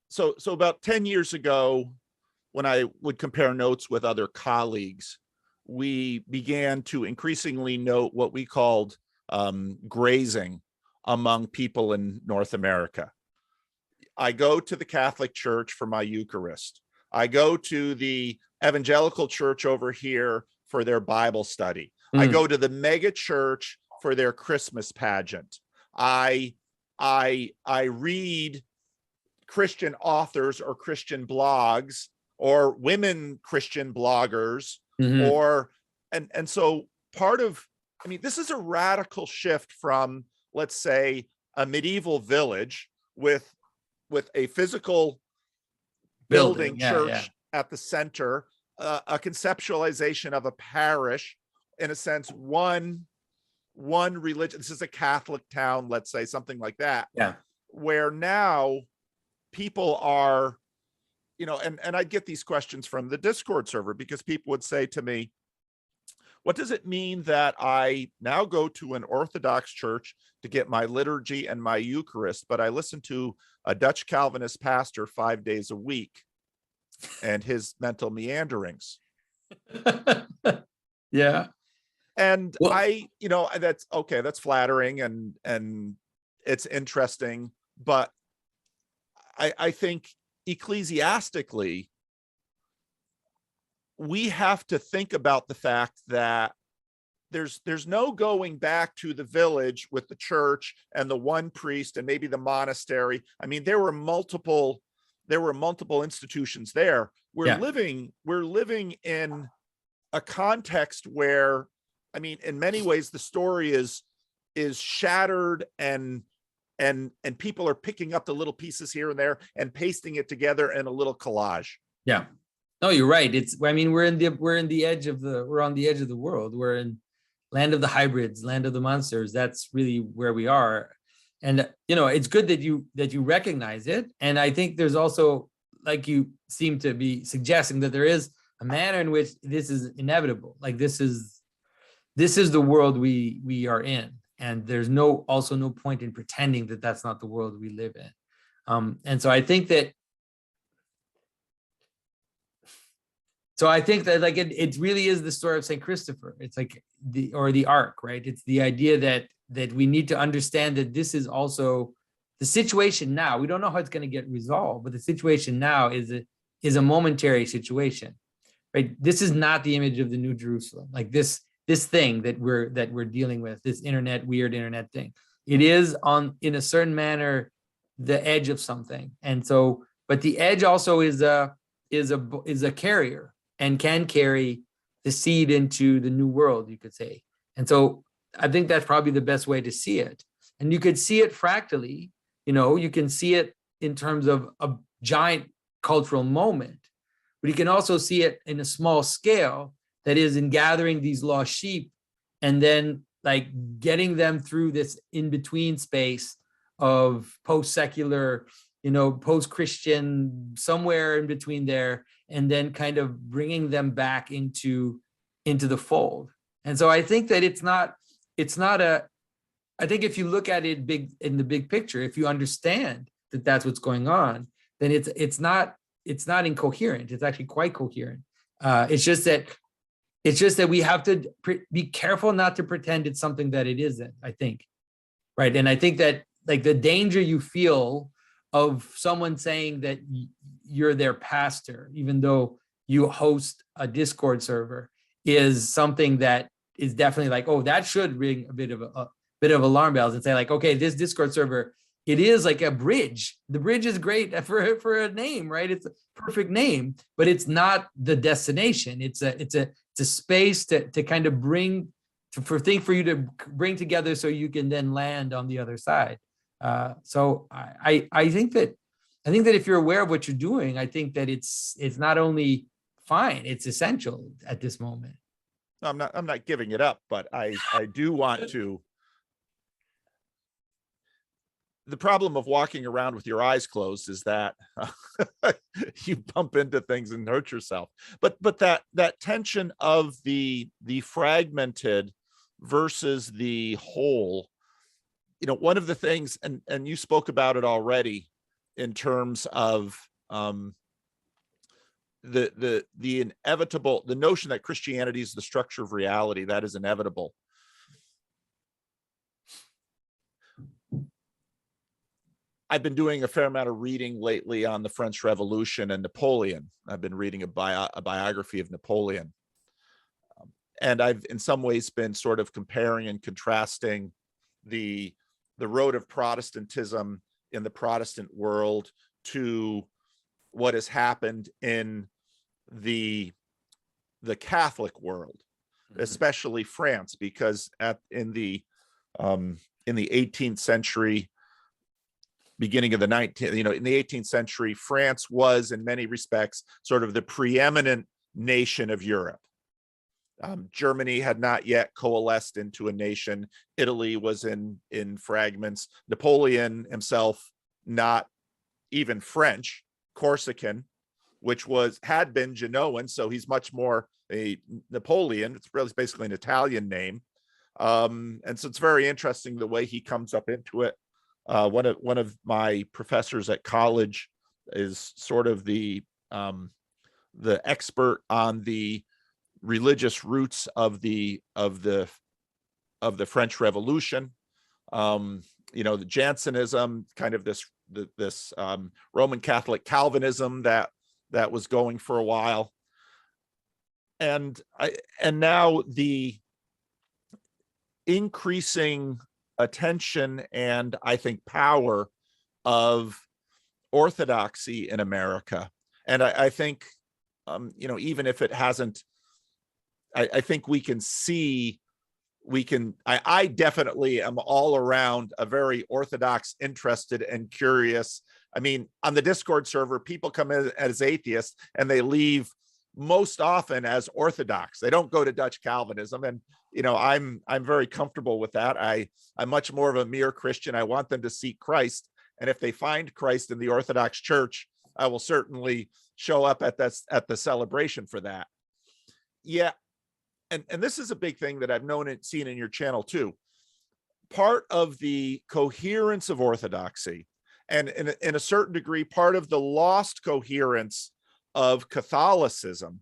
so about 10 years ago, when I would compare notes with other colleagues, we began to increasingly note what we called grazing among people in North America. I go to the Catholic Church for my Eucharist. I go to the evangelical church over here for their Bible study. I go to the mega church for their Christmas pageant. I read Christian authors or Christian blogs or women Christian bloggers, and so part of, I mean, this is a radical shift from, let's say, a medieval village with a physical building church at the center, a conceptualization of a parish, in a sense, one religion. This is a Catholic town, let's say, something like that. Yeah. Where now people are, and I'd get these questions from the Discord server, because people would say to me, what does it mean that I now go to an Orthodox church to get my liturgy and my Eucharist, but I listen to a Dutch Calvinist pastor 5 days a week and his mental meanderings? Yeah. And well, that's okay. That's flattering and it's interesting, but I think ecclesiastically, we have to think about the fact that there's no going back to the village with the church and the one priest and maybe the monastery. I mean, there were multiple institutions there. We're living in a context where, I mean, in many ways, the story is shattered, and people are picking up the little pieces here and there and pasting it together in a little collage. Yeah. No, you're right. I mean, we're on the edge of the world. We're in land of the hybrids, land of the monsters. That's really where we are. And, it's good that you recognize it. And I think there's also, like you seem to be suggesting, that there is a manner in which this is inevitable. Like this is the world we are in. And there's also no point in pretending that that's not the world we live in. And so I think that, So I think that like it really is the story of St. Christopher. It's like the ark, right? It's the idea that we need to understand that this is also the situation now. We don't know how it's going to get resolved, but the situation now is a momentary situation, right? This is not the image of the New Jerusalem. Like this thing that we're dealing with, this weird internet thing. It is in a certain manner the edge of something, and so, but the edge also is a carrier and can carry the seed into the new world, you could say. And so I think that's probably the best way to see it. And you could see it fractally, you can see it in terms of a giant cultural moment, but you can also see it in a small scale, that is in gathering these lost sheep and then like getting them through this in-between space of post-secular, post-Christian, somewhere in between there, and then kind of bringing them back into the fold. And so I think that I think if you look at it in the big picture, if you understand that that's what's going on, then it's not incoherent. It's actually quite coherent. It's just that we have to be careful not to pretend it's something that it isn't, I think. Right. And I think that like the danger you feel of someone saying that you're their pastor, even though you host a Discord server, is something that is definitely like, oh, that should ring a bit of alarm bells, and say like, okay, this Discord server, it is like a bridge. The bridge is great for a name, right? It's a perfect name, but it's not the destination. It's a space to kind of for you to bring together so you can then land on the other side. So I think that if you're aware of what you're doing, I think that it's not only fine, it's essential at this moment. I'm not giving it up, but I do want to. The problem of walking around with your eyes closed is that you bump into things and hurt yourself. But that tension of the fragmented versus the whole, one of the things, and you spoke about it already in terms of the inevitable, the notion that Christianity is the structure of reality, that is inevitable. I've been doing a fair amount of reading lately on the French Revolution and Napoleon. I've been reading a biography of Napoleon. And I've in some ways been sort of comparing and contrasting the road of Protestantism in the Protestant world to what has happened in the Catholic world, especially France, because in the 18th century, beginning of the 19th, in the 18th century, France was in many respects sort of the preeminent nation of Europe. Germany had not yet coalesced into a nation. Italy was in fragments. Napoleon himself, not even French, Corsican, which had been Genoan, so he's much more a Napoleon. It's really basically an Italian name. And so it's very interesting the way he comes up into it. One of my professors at college is sort of the expert on the religious roots of the French Revolution. The Jansenism, kind of this Roman Catholic Calvinism that was going for a while, and now the increasing attention and I think power of orthodoxy in America. And I think, even if it hasn't, I think we can see, I definitely am all around a very orthodox, interested and curious. I mean, on the Discord server, people come in as atheists and they leave most often as orthodox. They don't go to Dutch Calvinism. And, I'm very comfortable with that. I'm much more of a mere Christian. I want them to seek Christ. And if they find Christ in the Orthodox Church, I will certainly show up at the celebration for that. Yeah. And this is a big thing that I've known and seen in your channel too. Part of the coherence of orthodoxy, and in a certain degree, part of the lost coherence of Catholicism,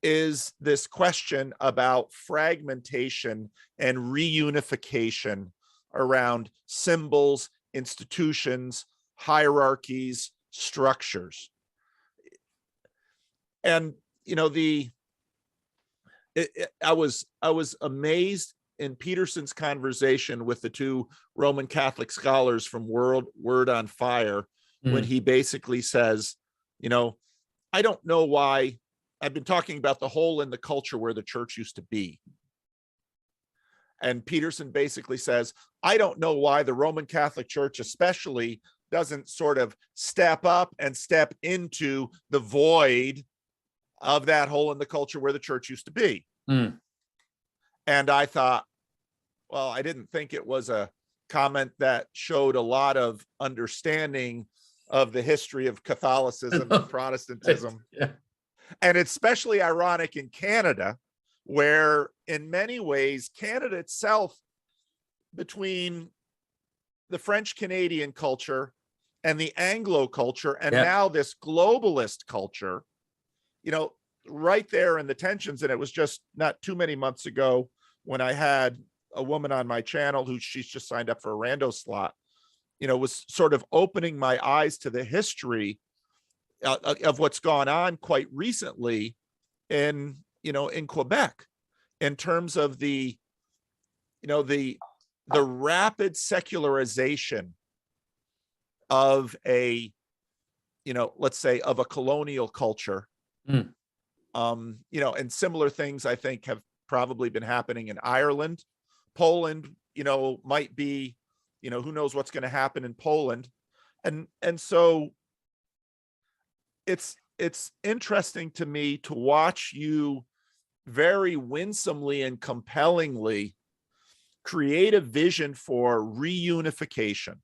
is this question about fragmentation and reunification around symbols, institutions, hierarchies, structures. And I was amazed in Peterson's conversation with the two Roman Catholic scholars from Word on Fire, when he basically says, I don't know why I've been talking about the hole in the culture where the church used to be. And Peterson basically says, I don't know why the Roman Catholic Church especially doesn't sort of step up and step into the void of that hole in the culture where the church used to be. And I thought, well, I didn't think it was a comment that showed a lot of understanding of the history of Catholicism and Protestantism. Yeah. And it's especially ironic in Canada, where in many ways, Canada itself, between the French Canadian culture and the Anglo culture, and now this globalist culture, right there in the tensions. And it was just not too many months ago when I had a woman on my channel who she's just signed up for a rando slot, was sort of opening my eyes to the history of what's gone on quite recently in Quebec, in terms of the rapid secularization of a, let's say, of a colonial culture. And similar things I think have probably been happening in Ireland. Poland, might be, who knows what's going to happen in Poland. And so it's interesting to me to watch you very winsomely and compellingly create a vision for reunification.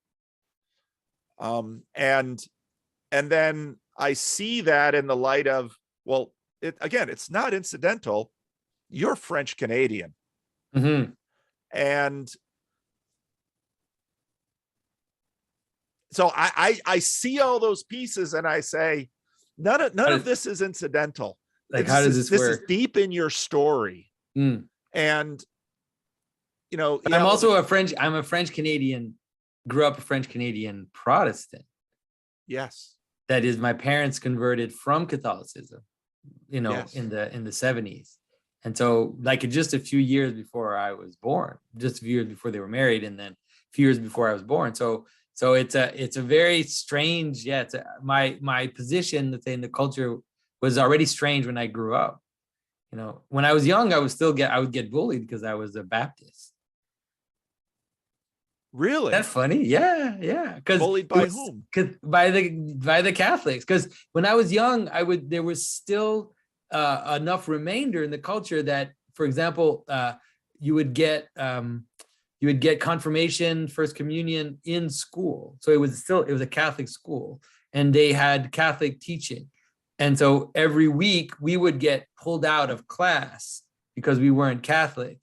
And then I see that in the light of, well, it's not incidental. You're French Canadian. And so I see all those pieces and I say, none of this is incidental. Like, how does this work? This is deep in your story. And, but I'm also I'm a French Canadian, grew up a French Canadian Protestant. Yes. That is, my parents converted from Catholicism, in the 70s. And so like just a few years before I was born, just a few years before they were married, and then a few years before I was born. So it's a very strange, my position, let's say, in the culture was already strange when I grew up. When I was young, I would get bullied because I was a Baptist. Really? That's funny. Yeah. Because bullied by whom? By the Catholics. Because when I was young, there was still enough remainder in the culture that, for example, you would get confirmation, first communion in school. So it was a Catholic school, and they had Catholic teaching. And so every week we would get pulled out of class because we weren't Catholic.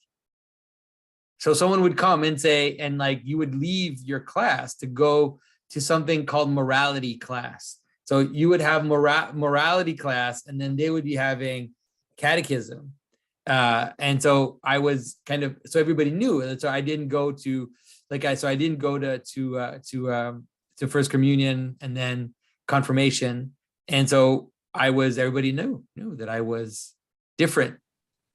So someone would come and say, and like you would leave your class to go to something called morality class. So you would have morality class, and then they would be having catechism. And so I was so everybody knew. And so I didn't go to to first communion and then confirmation. And so everybody knew that I was different.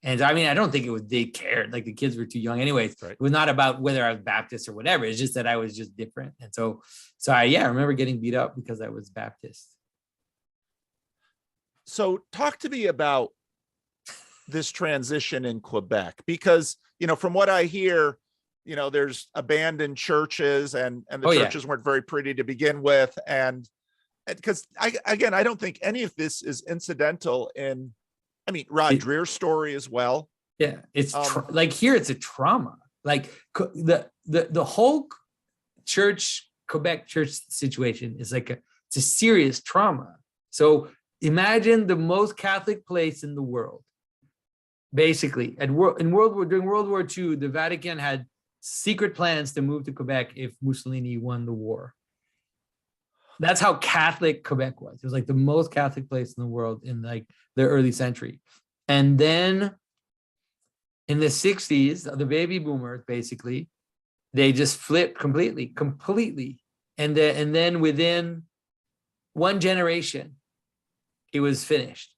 And I mean, I don't think they cared, like the kids were too young anyways. Right. It was not about whether I was Baptist or whatever. It's just that I was just different. And so I remember getting beat up because I was Baptist. So talk to me about this transition in Quebec, because, from what I hear, there's abandoned churches and the churches weren't very pretty to begin with. And because I don't think any of this is incidental in, Rod Dreer's story as well. Yeah. It's like here, it's a trauma. Like the whole Quebec church situation is it's a serious trauma. So imagine the most Catholic place in the world. Basically, during World War II, the Vatican had secret plans to move to Quebec if Mussolini won the war. That's how Catholic Quebec was. It was like the most Catholic place in the world in like the early century. And then in the 60s, the baby boomers, basically, they just flipped completely. And then within one generation, it was finished.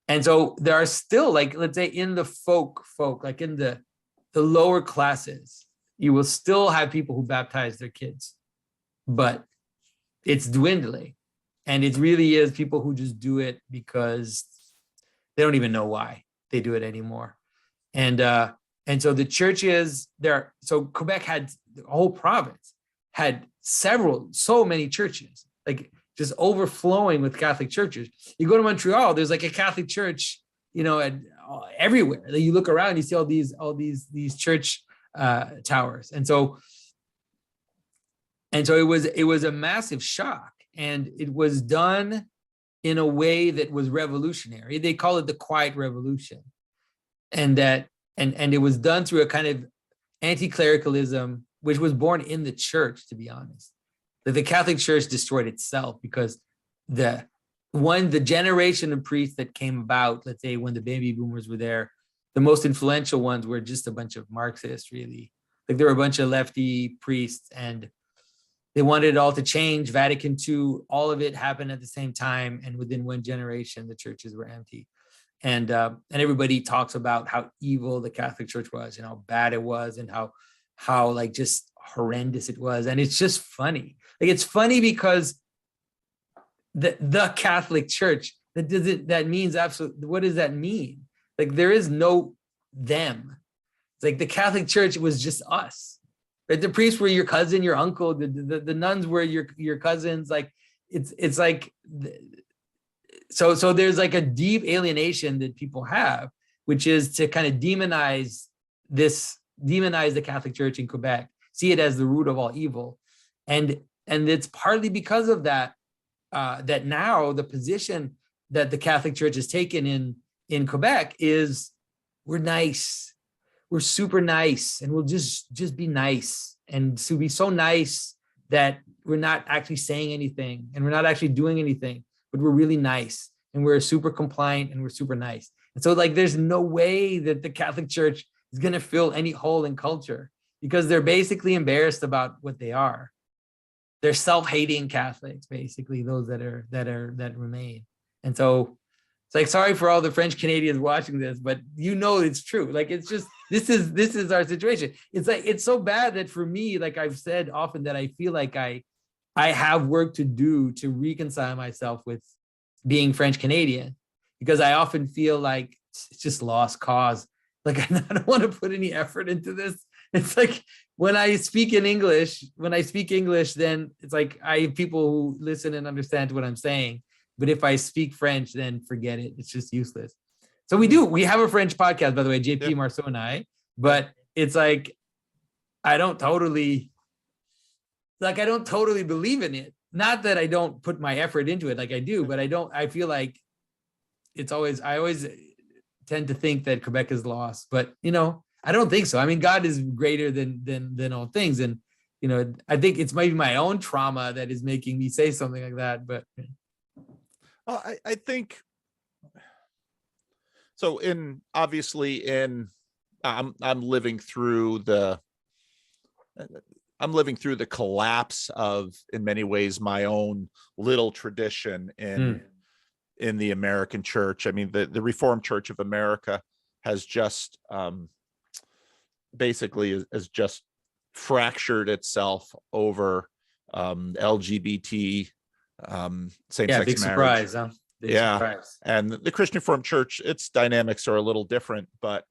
And so there are still, like, let's say in the folk, like in the lower classes, you will still have people who baptize their kids, but it's dwindling. And it really is people who just do it because they don't even know why they do it anymore. And so the churches there, so Quebec had, the whole province had so many churches, like just overflowing with Catholic churches. You go to Montreal, there's like a Catholic church, everywhere. Like you look around, you see all these church towers. And so it was a massive shock, and it was done in a way that was revolutionary. They call it the Quiet Revolution, and it was done through a kind of anti-clericalism, which was born in the church, to be honest. That the Catholic Church destroyed itself because the generation of priests that came about, let's say when the baby boomers were there, the most influential ones were just a bunch of Marxists, really. Like there were a bunch of lefty priests, and they wanted it all to change. Vatican II, all of it happened at the same time, and within one generation, the churches were empty. And everybody talks about how evil the Catholic Church was, and how bad it was, and how like just horrendous it was. And it's just funny. Like it's funny because the Catholic Church, that means absolutely, what does that mean? Like there is no them. It's like the Catholic Church was just us. Right? The priests were your cousin, your uncle. The nuns were your cousins. Like it's like, so there's like a deep alienation that people have, which is to kind of demonize the Catholic Church in Quebec, see it as the root of all evil. And it's partly because of that, that now the position that the Catholic Church has taken in Quebec is, we're nice, we're super nice, and we'll just be nice, and to be so nice that we're not actually saying anything, and we're not actually doing anything, but we're really nice, and we're super compliant, and we're super nice. And so like there's no way that the Catholic Church is going to fill any hole in culture, because they're basically embarrassed about what they are. They're self-hating Catholics, basically, those that remain. And so it's like, sorry for all the French Canadians watching this, but it's true. Like it's just, this is our situation. It's like, it's so bad that for me, like I've said often, that I feel like I have work to do to reconcile myself with being French Canadian, because I often feel like it's just lost cause. Like I don't want to put any effort into this. It's like when I speak English, then it's like I have people who listen and understand what I'm saying. But if I speak French, then forget it. It's just useless. So we have a French podcast, by the way, JP Marceau and I, but it's like, I don't totally believe in it. Not that I don't put my effort into it, like I do, but I feel like I always tend to think that Quebec is lost, but I don't think so. I mean, God is greater than all things. And, I think it's maybe my own trauma that is making me say something like that, but. I think so. I'm living through the collapse of, in many ways, my own little tradition in the American church. I mean, the Reformed Church of America has just basically has just fractured itself over LGBT same-sex big marriage. Surprise, huh? Big surprise. And the Christian Reformed Church, its dynamics are a little different, but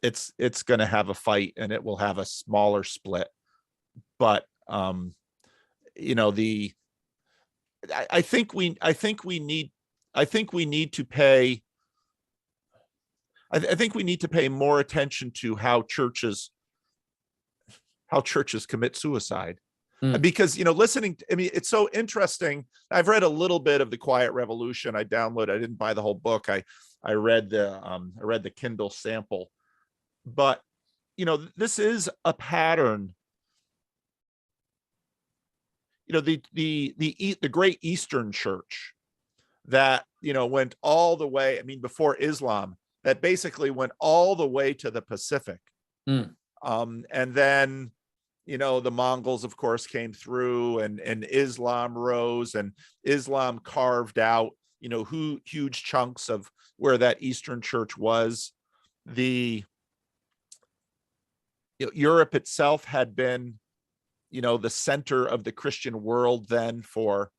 it's going to have a fight, and it will have a smaller split. But I think we need to pay more attention to how churches commit suicide. Because, it's so interesting. I've read a little bit of The Quiet Revolution. I didn't buy the whole book. I read the Kindle sample, but, this is a pattern. The Great Eastern Church that went all the way, I mean, before Islam, that basically went all the way to the Pacific. Mm. And then, the Mongols, of course, came through, and Islam rose, and Islam carved out, huge chunks of where that Eastern Church was. Europe itself had been, the center of the Christian world then for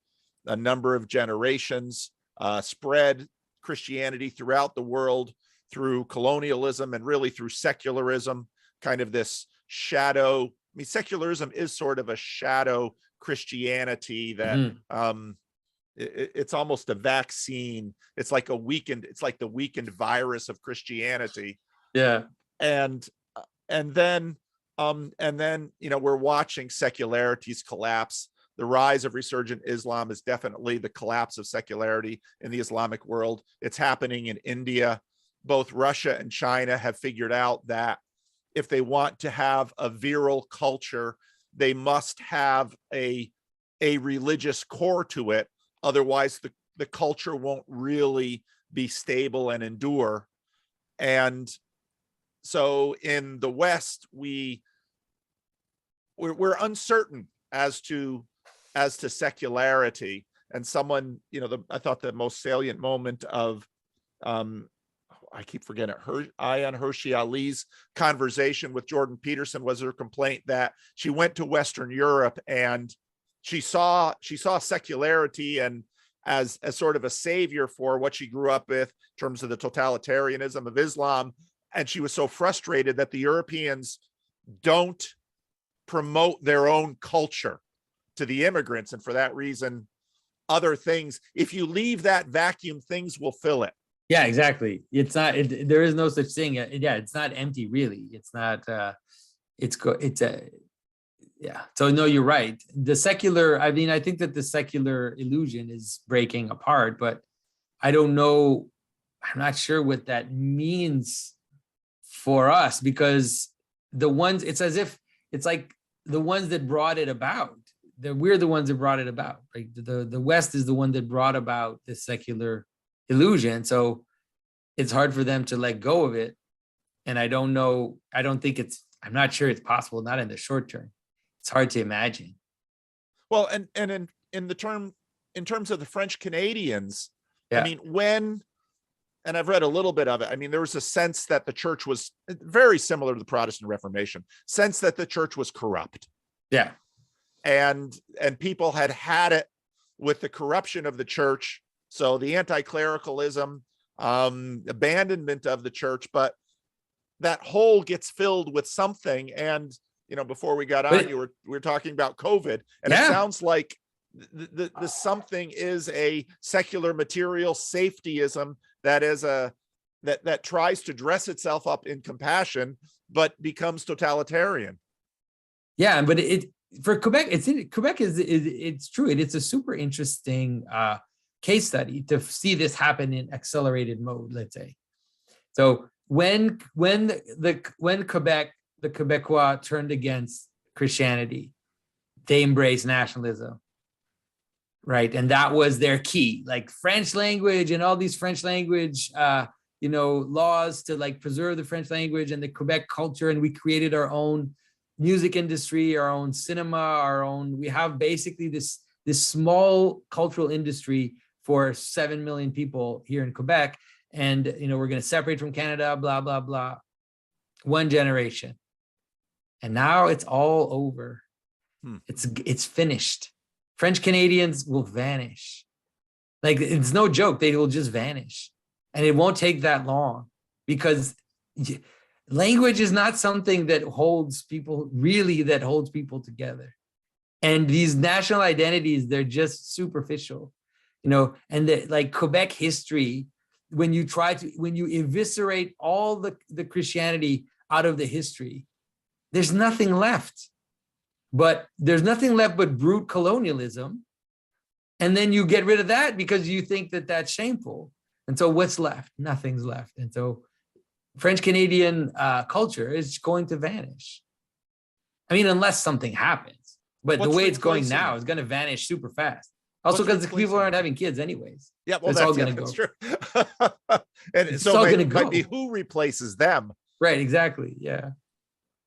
a number of generations, spread Christianity throughout the world through colonialism and really through secularism, kind of this shadow. I mean, secularism is sort of a shadow Christianity that it's almost a vaccine. It's like the weakened virus of Christianity. Yeah. And then we're watching secularities collapse. The rise of resurgent Islam is definitely the collapse of secularity in the Islamic world. It's happening in India. Both Russia and China have figured out that if they want to have a virile culture, they must have a religious core to it. Otherwise, the culture won't really be stable and endure. And so in the West, we're uncertain as to secularity. And someone, I thought the most salient moment of I keep forgetting Ayaan Hirsi Ali's conversation with Jordan Peterson was her complaint that she went to Western Europe and she saw secularity and as sort of a savior for what she grew up with in terms of the totalitarianism of Islam. And she was so frustrated that the Europeans don't promote their own culture to the immigrants. And for that reason, other things, if you leave that vacuum, things will fill it. Yeah, exactly. It's not, there is no such thing. Yeah, it's not empty, really. It's not, yeah. So no, you're right. The secular, I mean, I think that the secular illusion is breaking apart, but I don't know, I'm not sure what that means for us, because it's as if it's like the ones that brought it about, we're the ones that brought it about. Like the West is the one that brought about the secular illusion. So it's hard for them to let go of it. And I don't know, I'm not sure it's possible, not in the short term. It's hard to imagine. Well, and in terms of the French Canadians, yeah. I mean, and I've read a little bit of it. I mean, there was a sense that the church was very similar to the Protestant Reformation, sense that the church was corrupt. Yeah. And people had it with the corruption of the church. So the anti-clericalism, abandonment of the church, but that hole gets filled with something. And, before we got on, we were talking about COVID, and it sounds like the something is a secular material safetyism that tries to dress itself up in compassion, but becomes totalitarian. Yeah, but for Quebec, it's true. It's a super interesting case study to see this happen in accelerated mode, let's say. So when Quebec, the Quebecois turned against Christianity, they embraced nationalism, right? And that was their key, like French language and all these French language, laws to like preserve the French language and the Quebec culture. And we created our own music industry, our own cinema, we have basically this small cultural industry for 7 million people here in Quebec. And, we're going to separate from Canada, blah, blah, blah. One generation. And now it's all over. It's finished. French Canadians will vanish. Like, it's no joke. They will just vanish. And it won't take that long, because language is not something that holds people together. And these national identities, they're just superficial, and like Quebec history, when you eviscerate all the Christianity out of the history, there's nothing left. But there's nothing left but brute colonialism. And then you get rid of that because you think that that's shameful. And so what's left? Nothing's left. And so French Canadian culture is going to vanish. I mean, unless something happens. But the way it's going now is going to vanish super fast. Also, What's because the people replacing aren't it? having kids anyways. Yeah, So well, it's all that's, yeah, going to that's go. true. And It's so all going to it might be go. who replaces them. Right. Exactly. Yeah.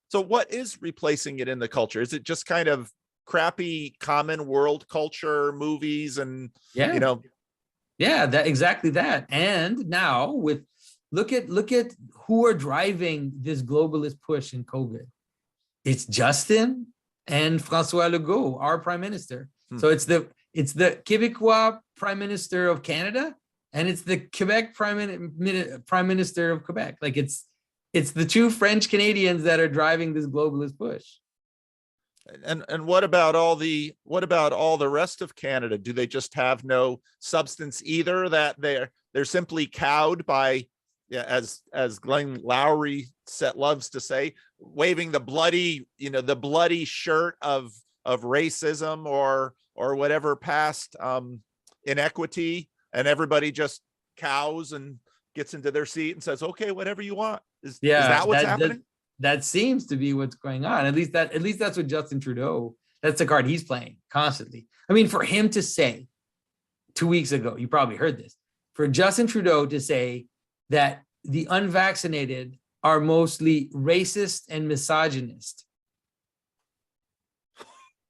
So what is replacing it in the culture? Is it just kind of crappy common world culture movies and, Yeah. you know, Yeah. That exactly that. And now with look at who are driving this globalist push in COVID. It's Justin and François Legault, our prime minister. So it's the Quebecois prime minister of Canada, and it's the Quebec prime minister of Quebec. Like it's the two French Canadians that are driving this globalist push. and what about all the rest of Canada? Do they just have no substance either, that they're simply cowed by, yeah, as Glenn Lowry loves to say, waving the bloody shirt of racism or whatever past inequity, and everybody just cows and gets into their seat and says, okay, whatever you want. Is that what's happening? That seems to be what's going on. At least that's what Justin Trudeau, that's the card he's playing constantly. I mean, for him to say 2 weeks ago, you probably heard this, for Justin Trudeau to say that the unvaccinated are mostly racist and misogynist.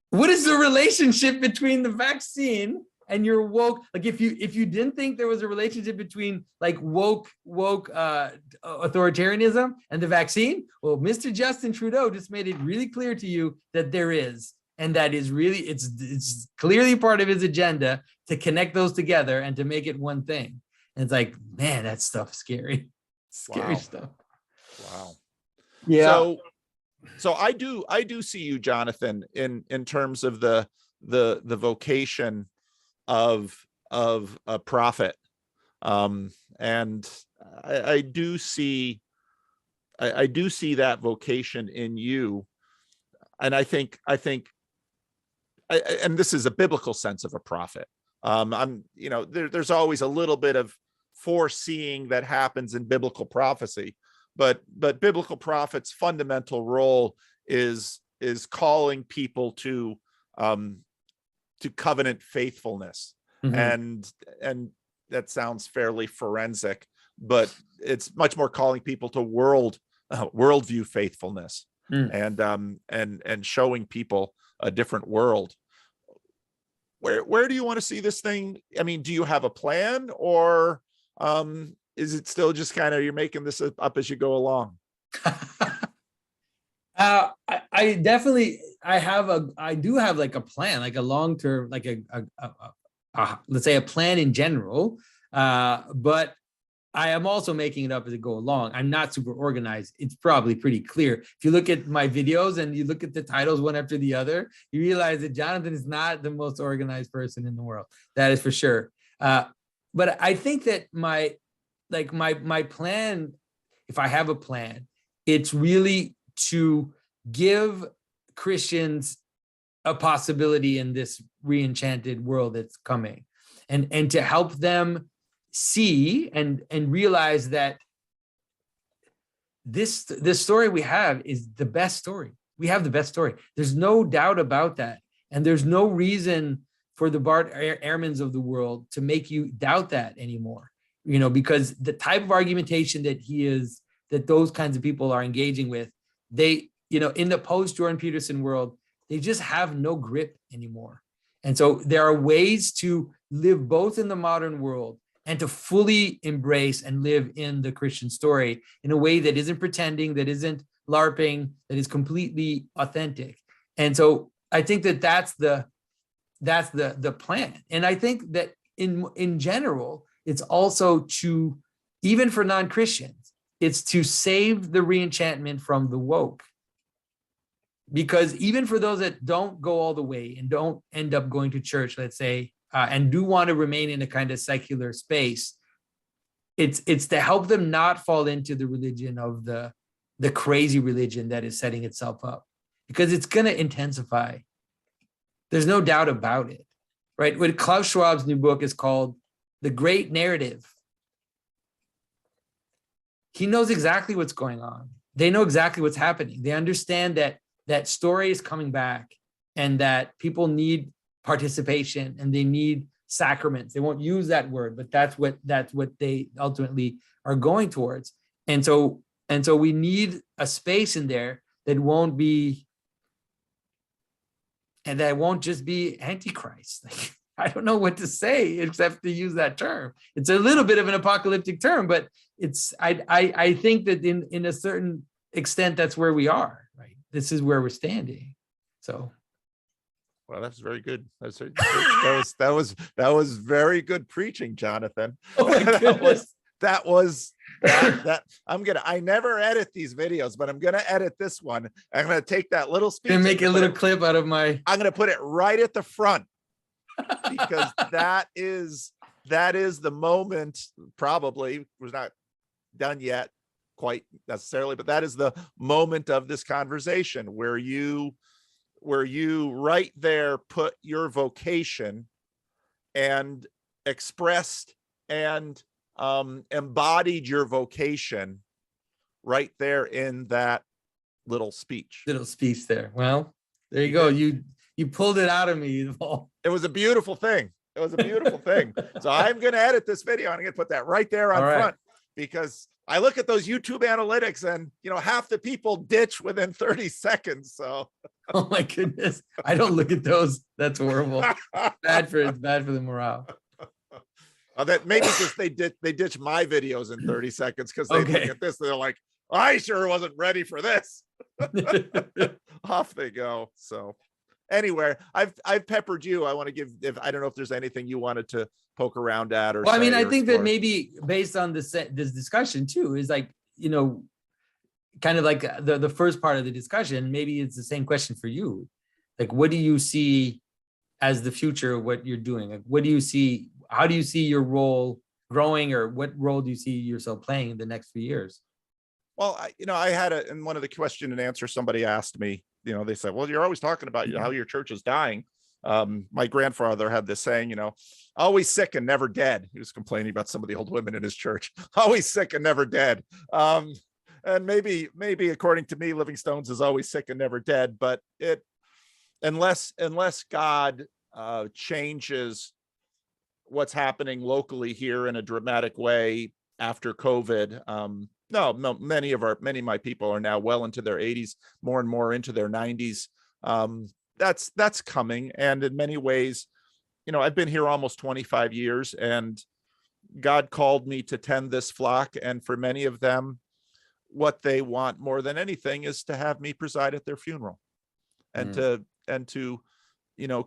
What is the relationship between the vaccine and your woke? Like if you didn't think there was a relationship between like woke authoritarianism and the vaccine, well, Mr. Justin Trudeau just made it really clear to you that there is, and that is really, it's clearly part of his agenda to connect those together and to make it one thing. And it's like, man, that stuff's scary. Scary stuff. Wow. Yeah. So I do see you, Jonathan, in terms of the vocation of a prophet. And I do see that vocation in you. And I think and this is a biblical sense of a prophet. There's always a little bit of foreseeing that happens in biblical prophecy, but biblical prophets' fundamental role is calling people to covenant faithfulness. And that sounds fairly forensic, but it's much more calling people to worldview faithfulness, and showing people a different world. Where do you want to see this thing? I mean, do you have a plan, or is it still just kind of you're making this up as you go along? I definitely I do have like a plan, like a long-term, like a let's say a plan in general, but I am also making it up as I go along. I'm not super organized. It's probably pretty clear. If you look at my videos and you look at the titles one after the other, you realize that Jonathan is not the most organized person in the world. That is for sure. But I think that my plan, if I have a plan, it's really to give Christians a possibility in this re-enchanted world that's coming, and to help them see and realize that this story we have is the best story. We have the best story. There's no doubt about that. And there's no reason for the Bart Ehrmans of the world to make you doubt that anymore, because the type of argumentation that those kinds of people are engaging with, they, in the post-Jordan Peterson world, they just have no grip anymore. And so there are ways to live both in the modern world and to fully embrace and live in the Christian story in a way that isn't pretending, that isn't LARPing, that is completely authentic. And so I think that that's the plan. And I think that in general, it's also to, even for non-Christians, it's to save the re-enchantment from the woke. Because even for those that don't go all the way and don't end up going to church, let's say, and do want to remain in a kind of secular space, it's to help them not fall into the religion of the crazy religion that is setting itself up, because it's going to intensify. There's no doubt about it, right? What Klaus Schwab's new book is called The Great Narrative. He knows exactly what's going on. They know exactly what's happening. They understand that story is coming back, and that people need participation, and they need sacraments. They won't use that word, but that's what they ultimately are going towards. And so we need a space in there that won't be, and that won't just be Antichrist. I don't know what to say except to use that term. It's a little bit of an apocalyptic term, but it's I think that in a certain extent that's where we are, right? This is where we're standing. So well, that's very good. That was very good preaching, Jonathan. oh my goodness. that I never edit these videos, but I'm gonna edit this one. I'm gonna take that little speech and make a little clip out of my. I'm gonna put it right at the front because that is the moment. Probably was not done yet, quite necessarily, but that is the moment of this conversation where you right there put your vocation and expressed and embodied your vocation right there in that little speech There. Well, there you go. You pulled it out of me. It was a beautiful thing. So I'm going to edit this video. I'm going to put that right there on front, because I look at those YouTube analytics and, half the people ditch within 30 seconds. So, oh my goodness. I don't look at those. That's horrible. Bad for the morale. That maybe because they ditch my videos in 30 seconds because they look at this, they're like, I sure wasn't ready for this. Off they go. So anyway, I've peppered you. I want to give, I don't know if there's anything you wanted to poke around at or. Well, I mean, I think that maybe based on this discussion too, is like, kind of like the first part of the discussion, maybe it's the same question for you. Like, what do you see as the future of what you're doing? Like, what do you see? How do you see your role growing, or what role do you see yourself playing in the next few years? Well, I had in one of the question and answer, somebody asked me, they said, well, you're always talking about how your church is dying. My grandfather had this saying, always sick and never dead. He was complaining about some of the old women in his church, always sick and never dead. And maybe according to me, Living Stones is always sick and never dead, but unless God changes what's happening locally here in a dramatic way after COVID. No, many of my people are now well into their 80s, more and more into their 90s. That's coming. And in many ways, I've been here almost 25 years, and God called me to tend this flock. And for many of them, what they want more than anything is to have me preside at their funeral and to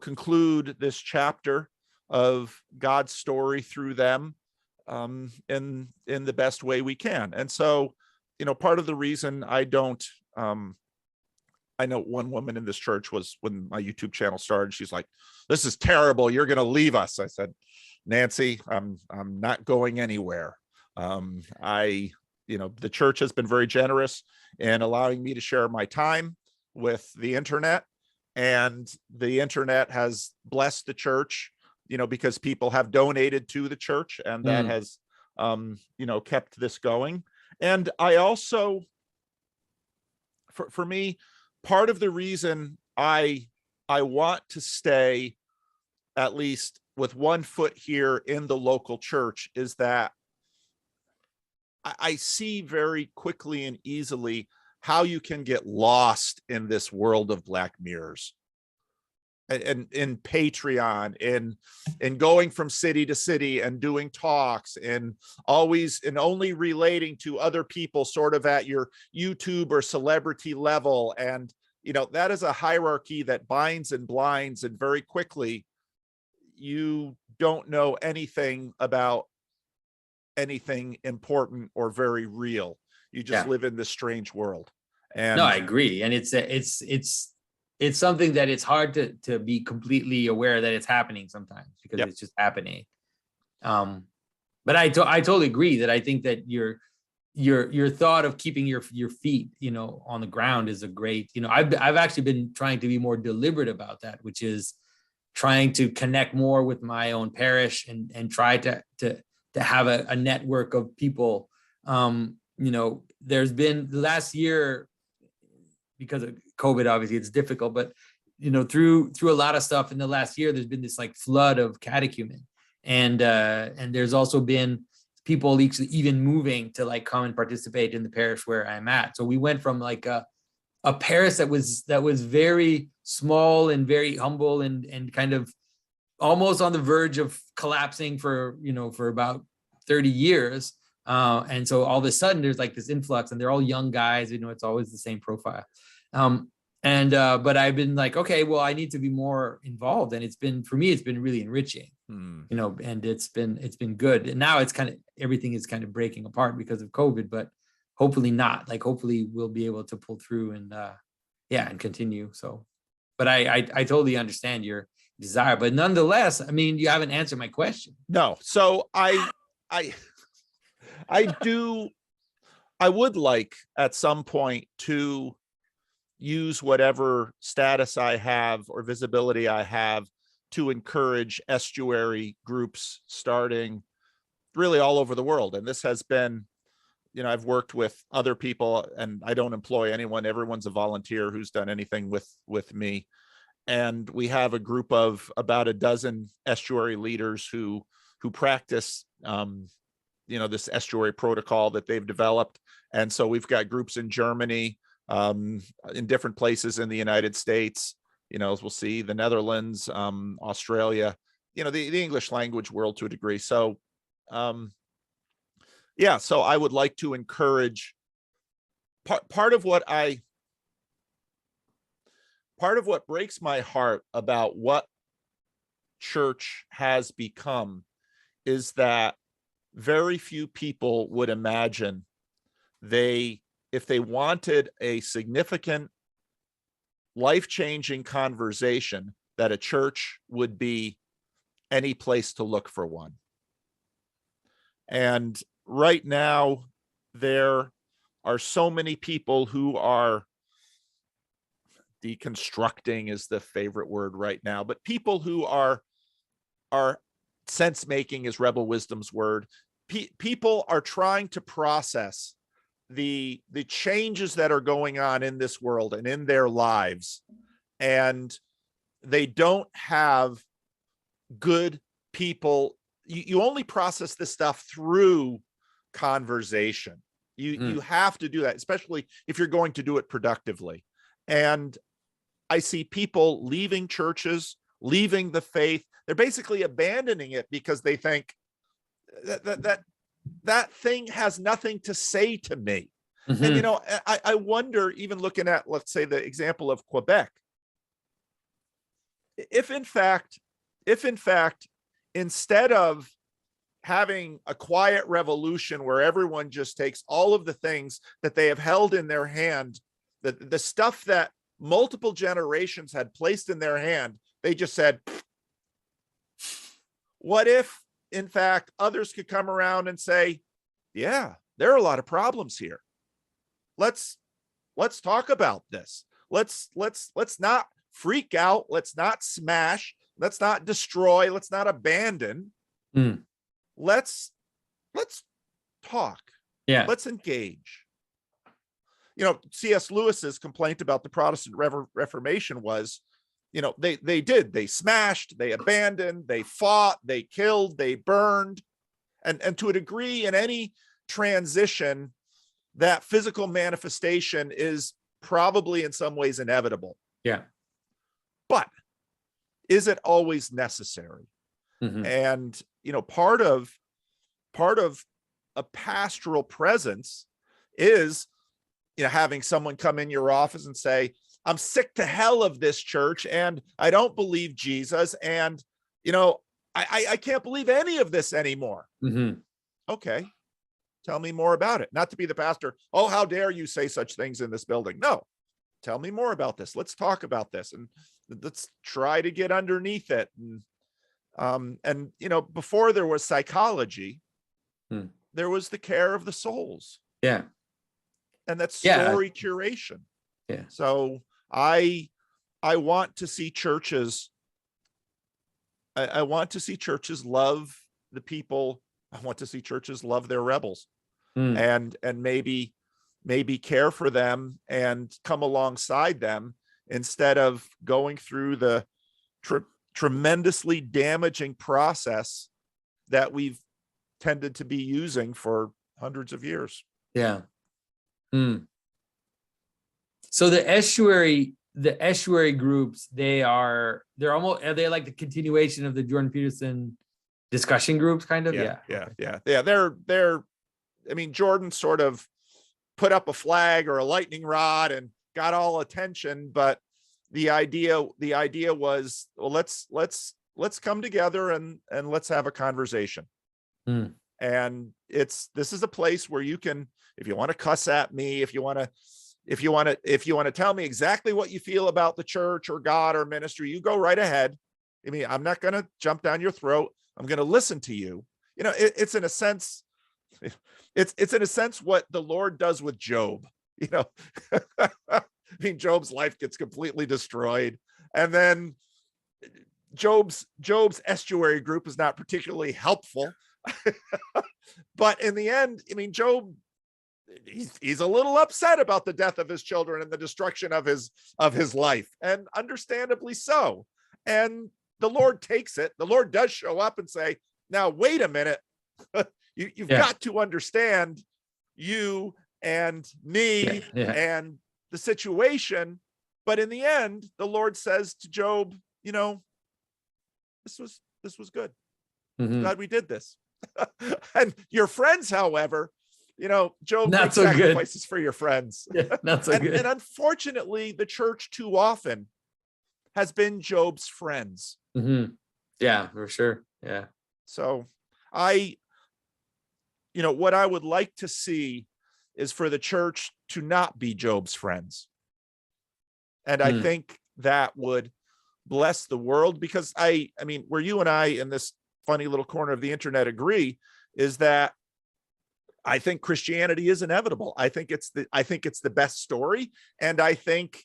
conclude this chapter of God's story through them in the best way we can. And so, part of the reason I don't, I know one woman in this church was, when my YouTube channel started, she's like, this is terrible. You're going to leave us. I said, Nancy, I'm not going anywhere. The church has been very generous in allowing me to share my time with the internet, and the internet has blessed the church, because people have donated to the church, and that has, kept this going. And I also, for me, part of the reason I want to stay at least with one foot here in the local church is that I see very quickly and easily how you can get lost in this world of Black Mirrors. And in Patreon, in going from city to city and doing talks, and only relating to other people sort of at your YouTube or celebrity level. And, that is a hierarchy that binds and blinds, and very quickly you don't know anything about anything important or very real. You just live in this strange world. And no, I agree. And it's something that it's hard to be completely aware that it's happening sometimes, because it's just happening. But I totally agree that I think that your thought of keeping your feet, on the ground is a great, I've actually been trying to be more deliberate about that, which is trying to connect more with my own parish and try to have a network of people. There's been the last year, because of COVID, obviously it's difficult, but through a lot of stuff in the last year, there's been this like flood of catechumen, and there's also been people even moving to like come and participate in the parish where I'm at. So we went from like a parish that was very small and very humble and kind of almost on the verge of collapsing for about 30 years. And so all of a sudden there's like this influx, and they're all young guys, it's always the same profile. But I've been like, okay, well, I need to be more involved. And for me, it's been really enriching, and it's been good. And now everything is kind of breaking apart because of COVID, but hopefully not. Like, hopefully we'll be able to pull through and continue. So, but I totally understand your desire, but nonetheless, I mean, you haven't answered my question. No. So I would like at some point to use whatever status I have or visibility I have to encourage estuary groups starting really all over the world. And this has been, I've worked with other people, and I don't employ anyone. Everyone's a volunteer who's done anything with me. And we have a group of about a dozen estuary leaders who practice, this estuary protocol that they've developed. And so we've got groups in Germany, in different places in the United States, as we'll see, the Netherlands, Australia, the English language world to a degree. So, so I would like to encourage part of what breaks my heart about what church has become is that very few people would imagine if they wanted a significant life-changing conversation, that a church would be any place to look for one. And right now, there are so many people who are deconstructing is the favorite word right now, but people who are sense making is Rebel Wisdom's word. People are trying to process the changes that are going on in this world and in their lives, and they don't have good people. You only process this stuff through conversation. You have to do that, especially if you're going to do it productively. And I see people leaving churches, leaving the faith. They're basically abandoning it because they think that thing has nothing to say to me. And, I wonder, even looking at, let's say, the example of Quebec, if in fact, instead of having a quiet revolution where everyone just takes all of the things that they have held in their hand, the stuff that multiple generations had placed in their hand, they just said, what if, in fact, others could come around and say, yeah, there are a lot of problems here. Let's talk about this. Let's not freak out. Let's not smash. Let's not destroy. Let's not abandon. Let's talk. Yeah. Let's engage. C.S. Lewis's complaint about the Protestant Reformation was, they smashed, they abandoned, they fought, they killed, they burned. And to a degree, in any transition, that physical manifestation is probably in some ways inevitable. Yeah. But is it always necessary? And, part of a pastoral presence is, having someone come in your office and say, I'm sick to hell of this church, and I don't believe Jesus, and, I can't believe any of this anymore. Okay. Tell me more about it. Not to be the pastor. Oh, how dare you say such things in this building? No, tell me more about this. Let's talk about this, and let's try to get underneath it. And before there was psychology, there was the care of the souls. Yeah. And that's story curation. Yeah. So I want to see churches. I want to see churches love the people. I want to see churches love their rebels, and maybe care for them and come alongside them instead of going through the tremendously damaging process that we've tended to be using for hundreds of years. Yeah. So the estuary groups, are they like the continuation of the Jordan Peterson discussion groups, kind of? Yeah. They're I mean, Jordan sort of put up a flag or a lightning rod and got all attention, but the idea was, well, let's come together and let's have a conversation. And this is a place where you can, if you want to cuss at me, if you want to tell me exactly what you feel about the church or God or ministry, you go right ahead. I mean, I'm not going to jump down your throat. I'm going to listen to you. You know, it's in a sense what the Lord does with Job. You know, I mean, Job's life gets completely destroyed, and then Job's estuary group is not particularly helpful. But in the end, I mean, Job, he's a little upset about the death of his children and the destruction of his life, and understandably so. And the Lord takes it. The Lord does show up and say, now, wait a minute. You've got to understand you and me and the situation. But in the end, the Lord says to Job, you know, this was good. Glad we did this. And your friends, however, you know, Job not makes so sacrifices for your friends. Not so good. And unfortunately, the church too often has been Job's friends. Yeah, for sure. Yeah. So what I would like to see is for the church to not be Job's friends. And I think that would bless the world, because I mean, where you and I in this funny little corner of the internet agree is that I think Christianity is inevitable. I think it's the best story. And I think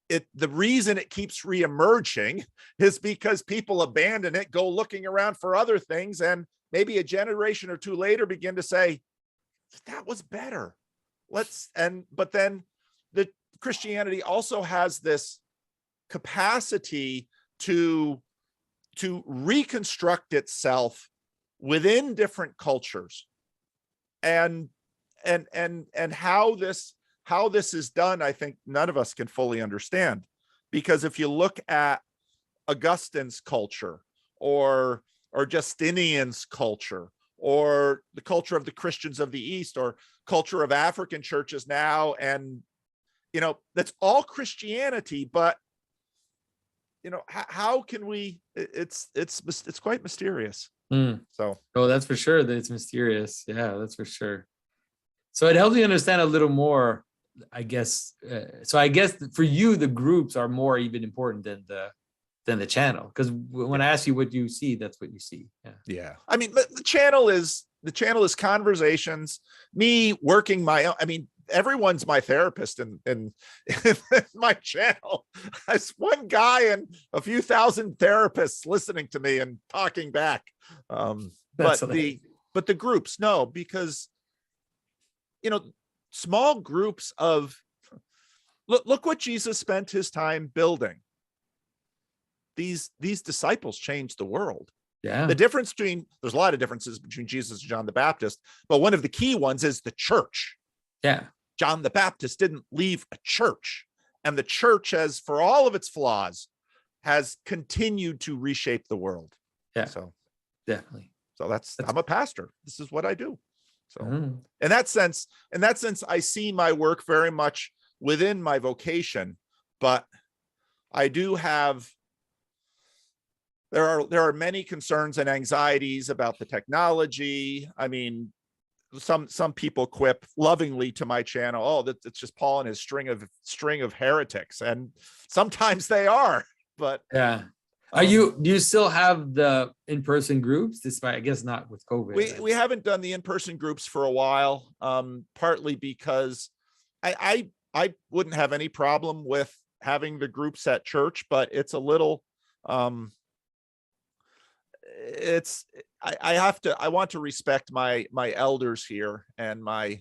the reason it keeps reemerging is because people abandon it, go looking around for other things, and maybe a generation or two later begin to say, that was better. But then the Christianity also has this capacity to reconstruct itself within different cultures. And how this is done, I think none of us can fully understand. Because if you look at Augustine's culture or Justinian's culture, or the culture of the Christians of the East, or culture of African churches now, and you know, that's all Christianity, but you know, how can we, it's quite mysterious. So that's for sure, that it's mysterious. Yeah, that's for sure. So it helps you understand a little more, I guess. So I guess for you, the groups are more even important than the channel, because when I ask you what you see, that's what you see. Yeah. I mean, the channel is conversations, me working my own. I mean, everyone's my therapist in my channel. There's one guy and a few thousand therapists listening to me and talking back. But the groups, no, because you know, small groups of look what Jesus spent his time building. These disciples changed the world. Yeah. There's a lot of differences between Jesus and John the Baptist, but one of the key ones is the church. Yeah. John the Baptist didn't leave a church, and the church has, for all of its flaws, has continued to reshape the world. Yeah. So definitely. So I'm a pastor. This is what I do. So in that sense, I see my work very much within my vocation, but I do have, there are many concerns and anxieties about the technology. I mean, some people quip lovingly to my channel, oh, that it's just Paul and his string of heretics, and sometimes they are. But yeah, do you still have the in-person groups, despite, I guess not with COVID? We haven't done the in-person groups for a while, partly because I wouldn't have any problem with having the groups at church, but it's a little I want to respect my elders here and my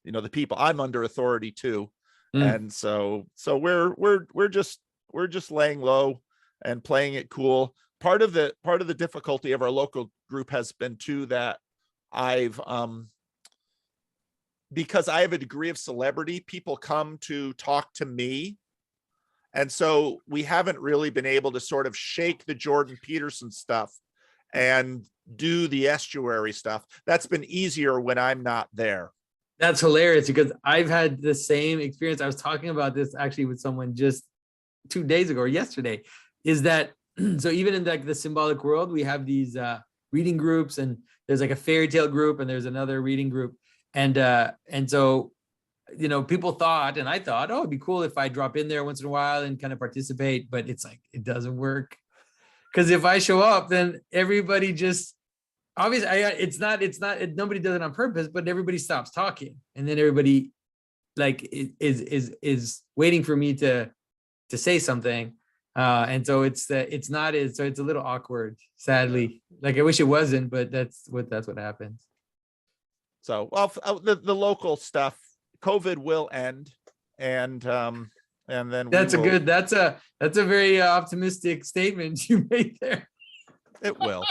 the people. I'm under authority too. Mm. And so we're just laying low and playing it cool. Part of the difficulty of our local group has been too that I've because I have a degree of celebrity, people come to talk to me. And so we haven't really been able to sort of shake the Jordan Peterson stuff and do the estuary stuff. That's been easier when I'm not there. That's hilarious because I've had the same experience. I was talking about this actually with someone just 2 days ago or yesterday, is that so even in like the symbolic world, we have these reading groups, and there's like a fairy tale group and there's another reading group. And so, you know, people thought, and I thought, oh, it'd be cool if I drop in there once in a while and kind of participate, but it's like, it doesn't work. Because if I show up, then everybody just, obviously, nobody does it on purpose, but everybody stops talking. And then everybody like is waiting for me to say something. And so it's not as, so it's a little awkward, sadly. Like I wish it wasn't, but that's what happens. So, well, the local stuff, COVID will end, and then that's a very optimistic statement you made there. It will.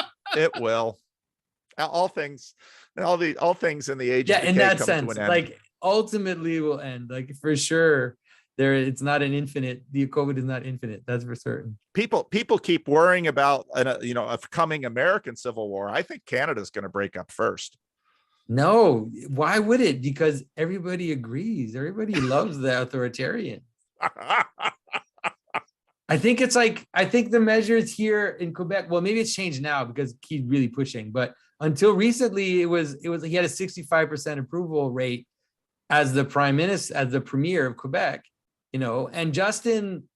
All things in the age of decay in that come sense, to an end. like ultimately it will end. Like for sure, it's not an infinite. The COVID is not infinite. That's for certain. People keep worrying about a coming American Civil War. I think Canada's going to break up first. No, why would it? Because everybody agrees. Everybody loves the authoritarian. I think the measures here in Quebec, well, maybe it's changed now because he's really pushing, but until recently he had a 65% approval rate as the prime minister, as the premier of Quebec, and Justin,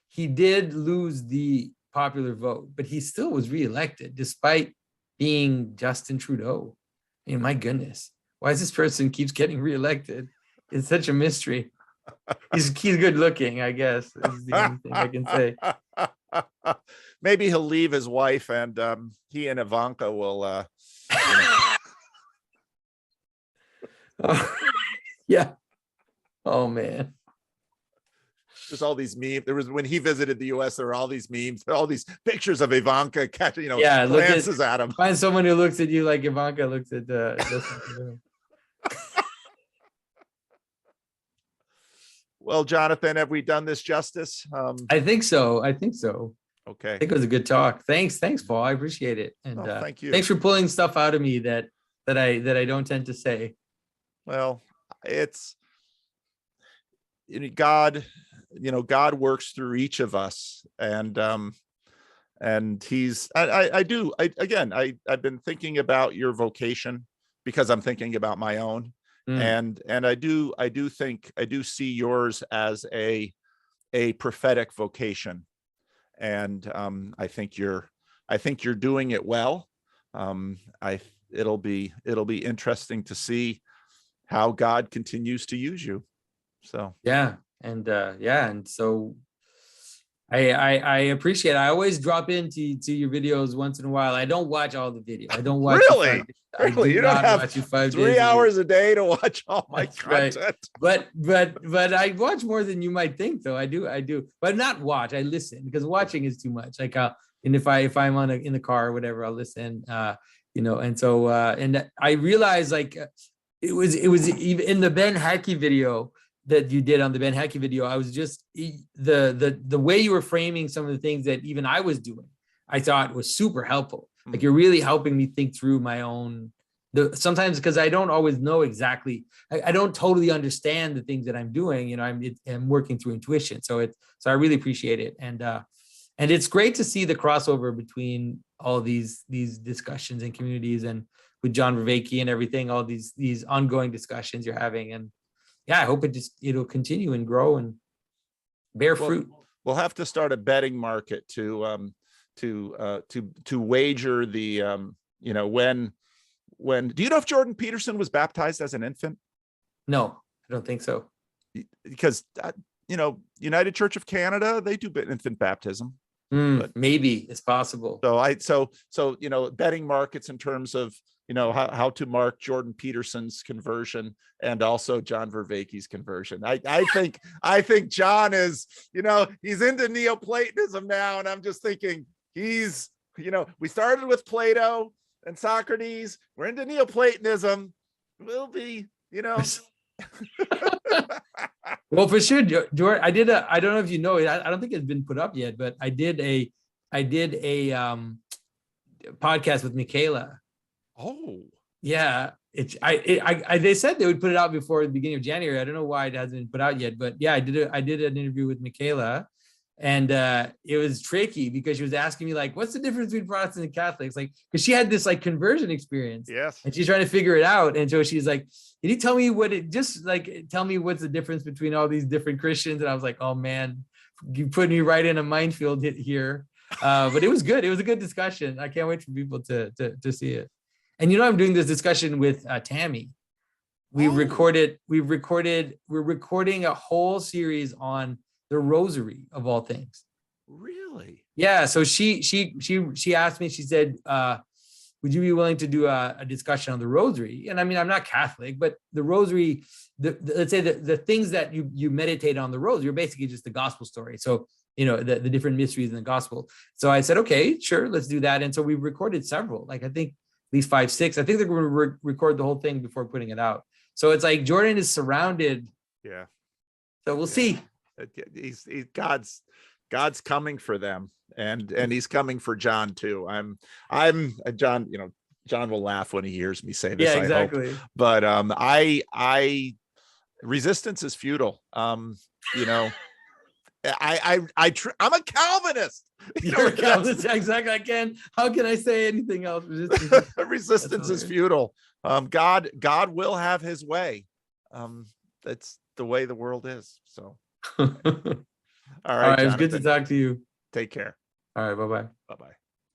he did lose the popular vote, but he still was reelected despite being Justin Trudeau. I mean, my goodness, why is this person keeps getting reelected? It's such a mystery. He's good looking, I guess, is the only thing I can say. Maybe he'll leave his wife and he and Ivanka will yeah. Oh man. There's all these memes. There was, when he visited the US, there were all these memes, all these pictures of Ivanka catching, glances at him. Find someone who looks at you like Ivanka looks at Justin. Well, Jonathan, have we done this justice? I think so. Okay. I think it was a good talk. Thanks, Paul. I appreciate it. And thank you. Thanks for pulling stuff out of me that I don't tend to say. Well, it's God works through each of us, and he's I've been thinking about your vocation because I'm thinking about my own. And I do see yours as a prophetic vocation, and I think you're doing it well. It'll be interesting to see how God continues to use you. So and so I appreciate it. I always drop into your videos once in a while. I don't watch all the videos. I don't watch really. You don't have 3 hours a day to watch all my content. Right. But I watch more than you might think, though. I do, but not watch. I listen, because watching is too much. Like and if I'm in the car or whatever, I'll listen. And so and I realized like it was even in the Ben Hackey video that you did on the Ben Hackey video, I was just the way you were framing some of the things that even I was doing, I thought was super helpful. Like you're really helping me think through my own, sometimes because I don't always know exactly, I don't totally understand the things that I'm doing. I'm working through intuition. So I really appreciate it. And it's great to see the crossover between all these discussions and communities, and with John Vervaeke and everything, all these ongoing discussions you're having. And yeah, I hope it'll continue and grow and bear fruit. We'll have to start a betting market to wager the when do you know if Jordan Peterson was baptized as an infant? No, I don't think so. Because United Church of Canada, they do infant baptism. But Maybe it's possible. so betting markets in terms of how to mark Jordan Peterson's conversion and also John Vervaeke's conversion. I think John is, he's into Neoplatonism now, and I'm just thinking he's, we started with Plato and Socrates, we're into Neoplatonism, we'll be, Well, for sure, George. I don't know if you know it. I don't think it's been put up yet, but I did a podcast with Michaela. Oh, yeah. They said they would put it out before the beginning of January. I don't know why it hasn't been put out yet, but yeah, I did an interview with Michaela, and it was tricky because she was asking me like, what's the difference between Protestants and Catholics? Like, because she had this like conversion experience. Yes. And she's trying to figure it out. And so she's like, can you tell me tell me what's the difference between all these different Christians? And I was like, oh man, you put me right in a minefield here. But it was good. It was a good discussion. I can't wait for people to see it. And I'm doing this discussion with Tammy. We're recording a whole series on the rosary of all things. Really? Yeah. So she asked me, she said, would you be willing to do a discussion on the rosary? And I mean, I'm not Catholic, but the rosary, let's say the things that you meditate on the rosary are basically just the gospel story. So, the different mysteries in the gospel. So I said, okay, sure, let's do that. And so we recorded several, like I think at least 5, 6. I think they're going to record the whole thing before putting it out. So it's like Jordan is surrounded. Yeah. So we'll see. He's God's coming for them, and he's coming for John too. I'm John. John will laugh when he hears me say this. Yeah, exactly. I hope. But I resistance is futile. I'm a Calvinist. You're a Calvinist, exactly. How can I say anything else? Resistance is futile. God will have his way. That's the way the world is. So. All right. It was good to talk to you. Take care. All right. Bye-bye. Bye-bye.